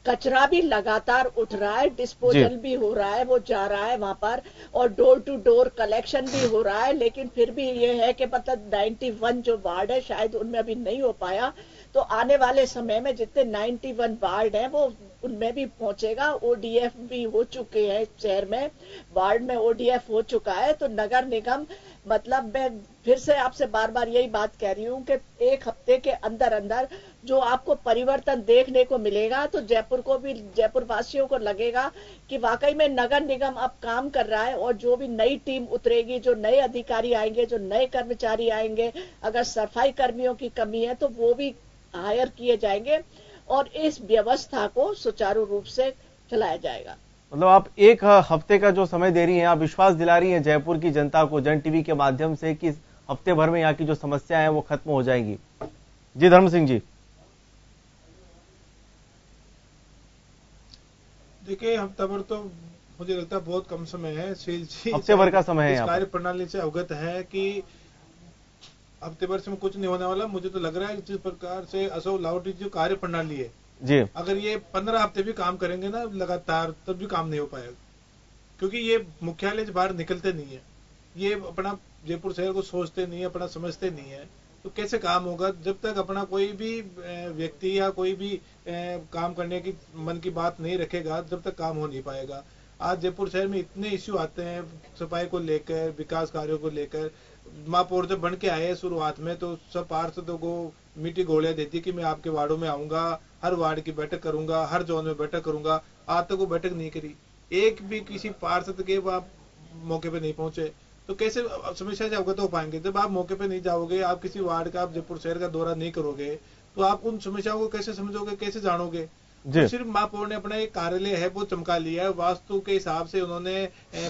कचरा भी लगातार उठ रहा है, डिस्पोजल भी हो रहा है, वो जा रहा है वहां पर, और डोर टू डोर कलेक्शन भी हो रहा है। लेकिन फिर भी ये है कि मतलब 91 जो वार्ड है शायद उनमें अभी नहीं हो पाया, तो आने वाले समय में जितने 91 वार्ड हैं वो उनमें भी पहुंचेगा। ओडीएफ भी हो चुके हैं शहर में, वार्ड में ओडीएफ हो चुका है। तो नगर निगम, मतलब मैं फिर से आपसे बार बार यही बात कह रही हूं कि 1 हफ्ते के अंदर अंदर जो आपको परिवर्तन देखने को मिलेगा, तो जयपुर को भी, जयपुर वासियों को लगेगा कि वाकई में नगर निगम अब काम कर रहा है। और जो भी नई टीम उतरेगी, जो नए अधिकारी आएंगे, जो नए कर्मचारी आएंगे, अगर सफाई कर्मियों की कमी है तो वो भी हायर किए जाएंगे और इस व्यवस्था को सुचारू रूप से चलाया जाएगा। मतलब आप 1 हफ्ते का जो समय दे रही हैं, आप विश्वास दिला रही हैं जयपुर की जनता को जन टीवी के माध्यम से कि हफ्ते भर में यहाँ की जो समस्याएं हैं वो खत्म हो जाएंगी। जी धर्म सिंह जी। देखिए, हफ्ता भर तो मुझे लगता है बहुत कम समय है। हफ्ते भर का समय है। कार्य प्रणाली से अवगत है कि हफ्ते भर से कुछ नहीं होने वाला। मुझे तो लग रहा है जिस प्रकार से असो लाहौटी जो कार्य प्रणाली है जी। अगर ये 15 हफ्ते भी काम करेंगे ना लगातार, तब भी काम नहीं हो पाएगा, क्योंकि ये मुख्यालय से बाहर निकलते नहीं है, ये अपना जयपुर शहर को सोचते नहीं है, अपना समझते नहीं है, तो कैसे काम होगा? जब तक अपना कोई भी व्यक्ति या कोई भी काम करने की मन की बात नहीं रखेगा, जब तक काम हो नहीं पाएगा। आज जयपुर शहर में इतने इश्यू आते हैं सफाई को लेकर, विकास कार्यों को लेकर। महापौर जब बन के आए शुरुआत में, तो सब पार्षदों को मीठी गोलियां देती कि मैं आपके वार्डों में आऊंगा, हर वार्ड की बैठक करूंगा, हर जोन में बैठक करूंगा। आज तक वो बैठक नहीं करी, एक भी किसी पार्षद के आप मौके पे नहीं पहुंचे, तो कैसे समस्या से अवगत हो पाएंगे? जब आप मौके पे नहीं जाओगे, आप किसी वार्ड का, आप जयपुर शहर का दौरा नहीं करोगे, तो आप उन समस्याओं को कैसे समझोगे, कैसे जानोगे? तो सिर्फ महापौर ने अपना एक कार्यालय है वो चमका लिया है, वास्तु के हिसाब से उन्होंने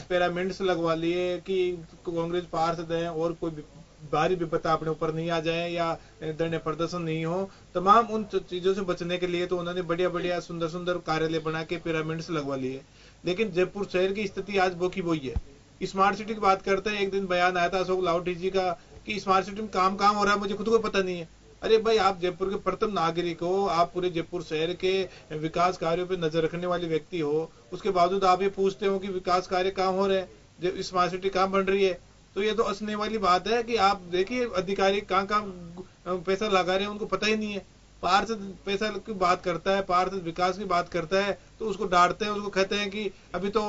पिरामिड्स लगवा लिए कि कांग्रेस पार्षद हैं और कोई भारी विपत्ता अपने ऊपर नहीं आ जाए या धरने प्रदर्शन नहीं हो। तमाम उन चीजों से बचने के लिए तो उन्होंने बढ़िया बढ़िया सुंदर सुंदर कार्यालय बना के पिरामिड्स लगवा लिए। लेकिन जयपुर शहर की स्थिति आज वो की वही है। स्मार्ट सिटी की बात करते हैं, एक दिन बयान आया था अशोक लाहोटी जी का कि स्मार्ट सिटी में काम हो रहा है, मुझे खुद को पता नहीं है। अरे भाई, आप जयपुर के प्रथम नागरिक हो, आप पूरे जयपुर शहर के विकास कार्यों पे नजर रखने वाले व्यक्ति हो, उसके बावजूद आप ये पूछते हो कि विकास कार्य कहाँ हो रहे हैं, जब स्मार्ट सिटी कहाँ बन रही है? तो ये तो हंसने वाली बात है कि आप देखिए अधिकारी कहाँ पैसा लगा रहे हैं, उनको पता ही नहीं है। पार्षद पैसा की बात करता है, पार्षद विकास की बात करता है, तो उसको डांटते हैं, उसको कहते हैं कि अभी तो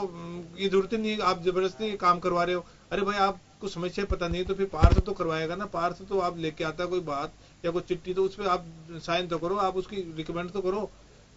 ये जरूरत ही नहीं है, आप जबरदस्ती काम करवा रहे हो। अरे भाई, आपको समस्या पता नहीं तो फिर पार्षद तो करवाएगा ना। पार्षद तो आप लेके आता कोई बात या कोई चिट्ठी, तो उस पर आप साइन तो करो, आप उसकी रिकमेंड तो करो।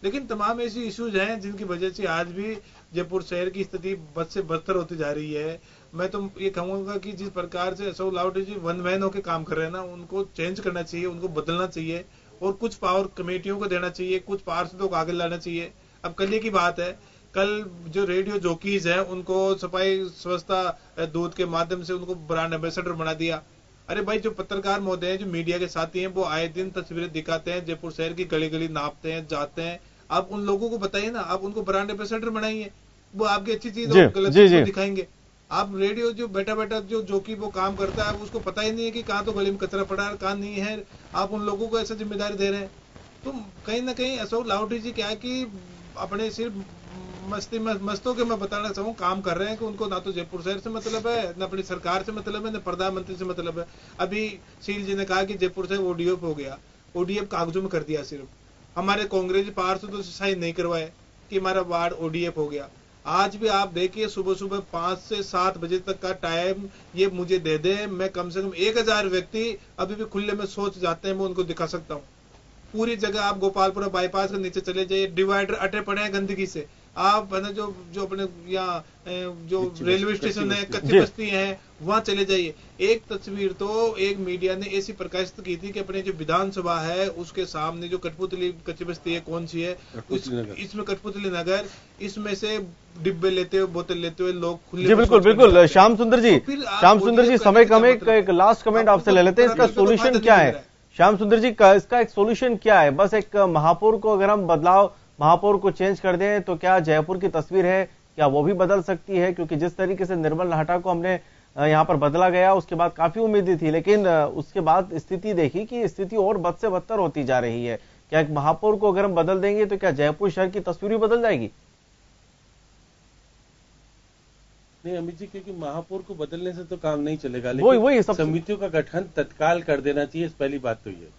लेकिन तमाम ऐसी इश्यूज हैं जिनकी वजह से आज भी जयपुर शहर की स्थिति बद से बदतर होती जा रही है। मैं तो ये कहूंगा कि जिस प्रकार से अशोक लाहोटी जी वन मैन होकर काम कर रहे हैं ना, उनको चेंज करना चाहिए, उनको बदलना चाहिए और कुछ पावर कमेटियों को देना चाहिए, कुछ पार्षदों को आगे लाना चाहिए। अब कल की बात है, कल जो रेडियो जॉकीज हैं उनको सफाई स्वच्छता दूत के माध्यम से उनको ब्रांड एम्बेसडर बना दिया। अरे भाई, जो पत्रकार महोदय हैं, जो मीडिया के साथी हैं, वो आए दिन तस्वीरें दिखाते हैं, जयपुर शहर की गली गली नापते हैं, जाते हैं। आप उन लोगों को बताइए ना, आप उनको ब्रांड एम्बेसडर बनाइए, वो आपकी अच्छी चीज गलत चीज दिखाएंगे। आप रेडियो जो बैठा जो कि वो काम करता है, उसको पता ही नहीं है कि कहाँ तो गली में कचरा पड़ा है, कहाँ नहीं है। आप उन लोगों को ऐसा जिम्मेदारी दे रहे हैं। तो कहीं ना कहीं अशोक लाहोटी जी क्या है कि अपने सिर्फ मस्तों के मैं बताना चाहूँ काम कर रहे हैं कि उनको ना तो जयपुर शहर से मतलब है, न अपनी सरकार से मतलब है, न प्रधानमंत्री से मतलब है। अभी शील जी ने कहा कि जयपुर से ओडीएफ हो गया, ओडीएफ कागजों में कर दिया। सिर्फ हमारे कांग्रेस पार्षदों से साइन नहीं करवाए कि हमारा वार्ड ओडीएफ हो गया। आज भी आप देखिए, सुबह सुबह 5 से 7 बजे तक का टाइम ये मुझे दे दे, मैं कम से कम 1000 व्यक्ति अभी भी खुले में सोच जाते हैं, मैं उनको दिखा सकता हूँ। पूरी जगह आप गोपालपुरा बाईपास के नीचे चले जाइए, डिवाइडर अटे पड़े हैं गंदगी से। आप है ना जो अपने यहाँ जो रेलवे स्टेशन है, कच्ची बस्ती है, वहां चले जाइए। एक तस्वीर तो एक मीडिया ने ऐसी प्रकाशित की थी कि अपने जो विधानसभा है उसके सामने जो कठपुतली कच्ची बस्ती है, कौन सी है, इसमें कठपुतली नगर, इसमें से डिब्बे लेते हुए, बोतल लेते हुए लोग खुले। जी बिल्कुल बिल्कुल। श्याम सुंदर जी, समय कम है, एक लास्ट कमेंट आपसे ले लेते हैं, इसका सोल्यूशन क्या है? श्याम सुंदर जी, इसका एक सोल्यूशन क्या है? बस एक महापौर को अगर हम महापौर को चेंज कर दें तो क्या जयपुर की तस्वीर है, क्या वो भी बदल सकती है? क्योंकि जिस तरीके से निर्मल नाहटा को हमने यहाँ पर बदला गया, उसके बाद काफी उम्मीदें थी, लेकिन उसके बाद स्थिति देखी कि स्थिति और बद से बदतर होती जा रही है। क्या एक महापौर को अगर हम बदल देंगे तो क्या जयपुर शहर की तस्वीर भी बदल जाएगी? नहीं अमित जी, क्योंकि महापौर को बदलने से तो काम नहीं चलेगा, लेकिन समितियों का गठन तत्काल कर देना चाहिए। पहली बात तो ये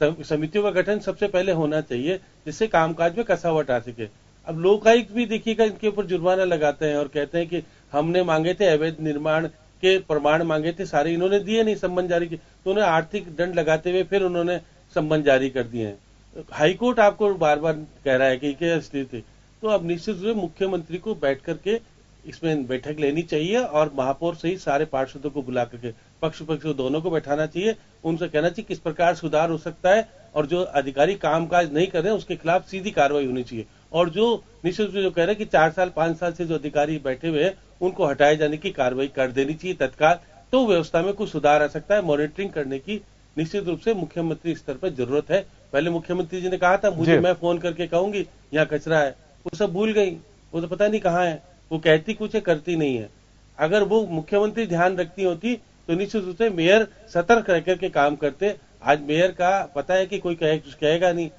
समितियों का गठन सबसे पहले होना चाहिए, जिससे कामकाज में कसावट आ सके। अब लोकायुक्त भी देखिएगा, इनके ऊपर जुर्माना लगाते हैं और कहते हैं कि हमने मांगे थे अवैध निर्माण के प्रमाण मांगे थे, सारे इन्होंने दिए नहीं, सम्मन जारी किए, तो उन्हें आर्थिक दंड लगाते हुए फिर उन्होंने सम्मन जारी कर दिए हैं। हाईकोर्ट आपको बार बार कह रहा है कि क्या स्थिति, तो अब निश्चित रूप से मुख्यमंत्री को बैठ करके इसमें बैठक लेनी चाहिए और महापौर सहित सारे पार्षदों को बुला करके पक्ष दोनों को बैठाना चाहिए, उनसे कहना चाहिए किस प्रकार सुधार हो सकता है और जो अधिकारी कामकाज नहीं कर रहे हैं उसके खिलाफ सीधी कार्रवाई होनी चाहिए। और जो निश्चित रूप से जो कह रहे हैं कि 4 साल 5 साल से जो अधिकारी बैठे हुए हैं उनको हटाए जाने की कार्रवाई कर देनी चाहिए तत्काल, तो व्यवस्था में कुछ सुधार आ सकता है। मॉनिटरिंग करने की निश्चित रूप से मुख्यमंत्री स्तर पर जरूरत है। पहले मुख्यमंत्री जी ने कहा था मुझे, मैं फोन करके कहूंगी यहाँ कचरा है, वो सब भूल गई, वो तो पता नहीं कहाँ है, वो कहती कुछ है करती नहीं है। अगर वो मुख्यमंत्री ध्यान रखती होती तो निश्चित रूप से मेयर सतर्क रह करके काम करते। आज मेयर का पता है कि कोई कुछ कहेगा नहीं,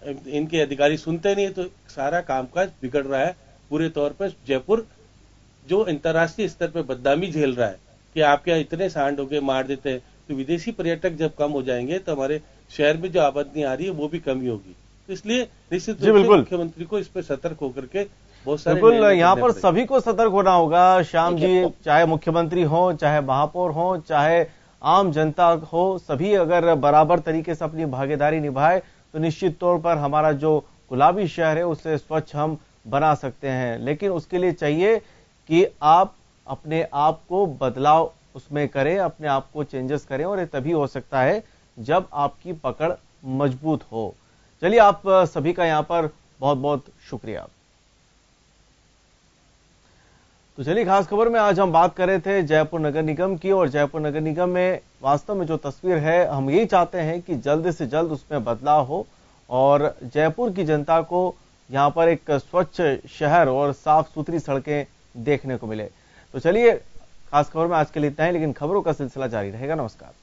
इनके अधिकारी सुनते नहीं है, तो सारा कामकाज बिगड़ रहा है। पूरे तौर पर जयपुर जो अंतर्राष्ट्रीय स्तर पर बदनामी झेल रहा है कि आपके यहाँ इतने सांड हो गए, मार देते हैं, तो विदेशी पर्यटक जब कम हो जाएंगे तो हमारे शहर में जो आबादी आ रही है वो भी कमी होगी। तो इसलिए निश्चित रूप से मुख्यमंत्री को इस पर सतर्क होकर के बहुत सारे बिल्कुल यहाँ पर सभी को सतर्क होना होगा। श्याम जी, चाहे मुख्यमंत्री हो, चाहे महापौर हो, चाहे आम जनता हो, सभी अगर बराबर तरीके से अपनी भागीदारी निभाए तो निश्चित तौर पर हमारा जो गुलाबी शहर है उसे स्वच्छ हम बना सकते हैं। लेकिन उसके लिए चाहिए कि आप अपने आप को बदलाव उसमें करें, अपने आप को चेंजेस करें, और ये तभी हो सकता है जब आपकी पकड़ मजबूत हो। चलिए, आप सभी का यहां पर बहुत बहुत शुक्रिया। तो चलिए, खास खबर में आज हम बात कर रहे थे जयपुर नगर निगम की, और जयपुर नगर निगम में वास्तव में जो तस्वीर है, हम यही चाहते हैं कि जल्द से जल्द उसमें बदलाव हो और जयपुर की जनता को यहां पर एक स्वच्छ शहर और साफ सुथरी सड़कें देखने को मिले। तो चलिए, खास खबर में आज के लिए इतना ही, लेकिन खबरों का सिलसिला जारी रहेगा। नमस्कार।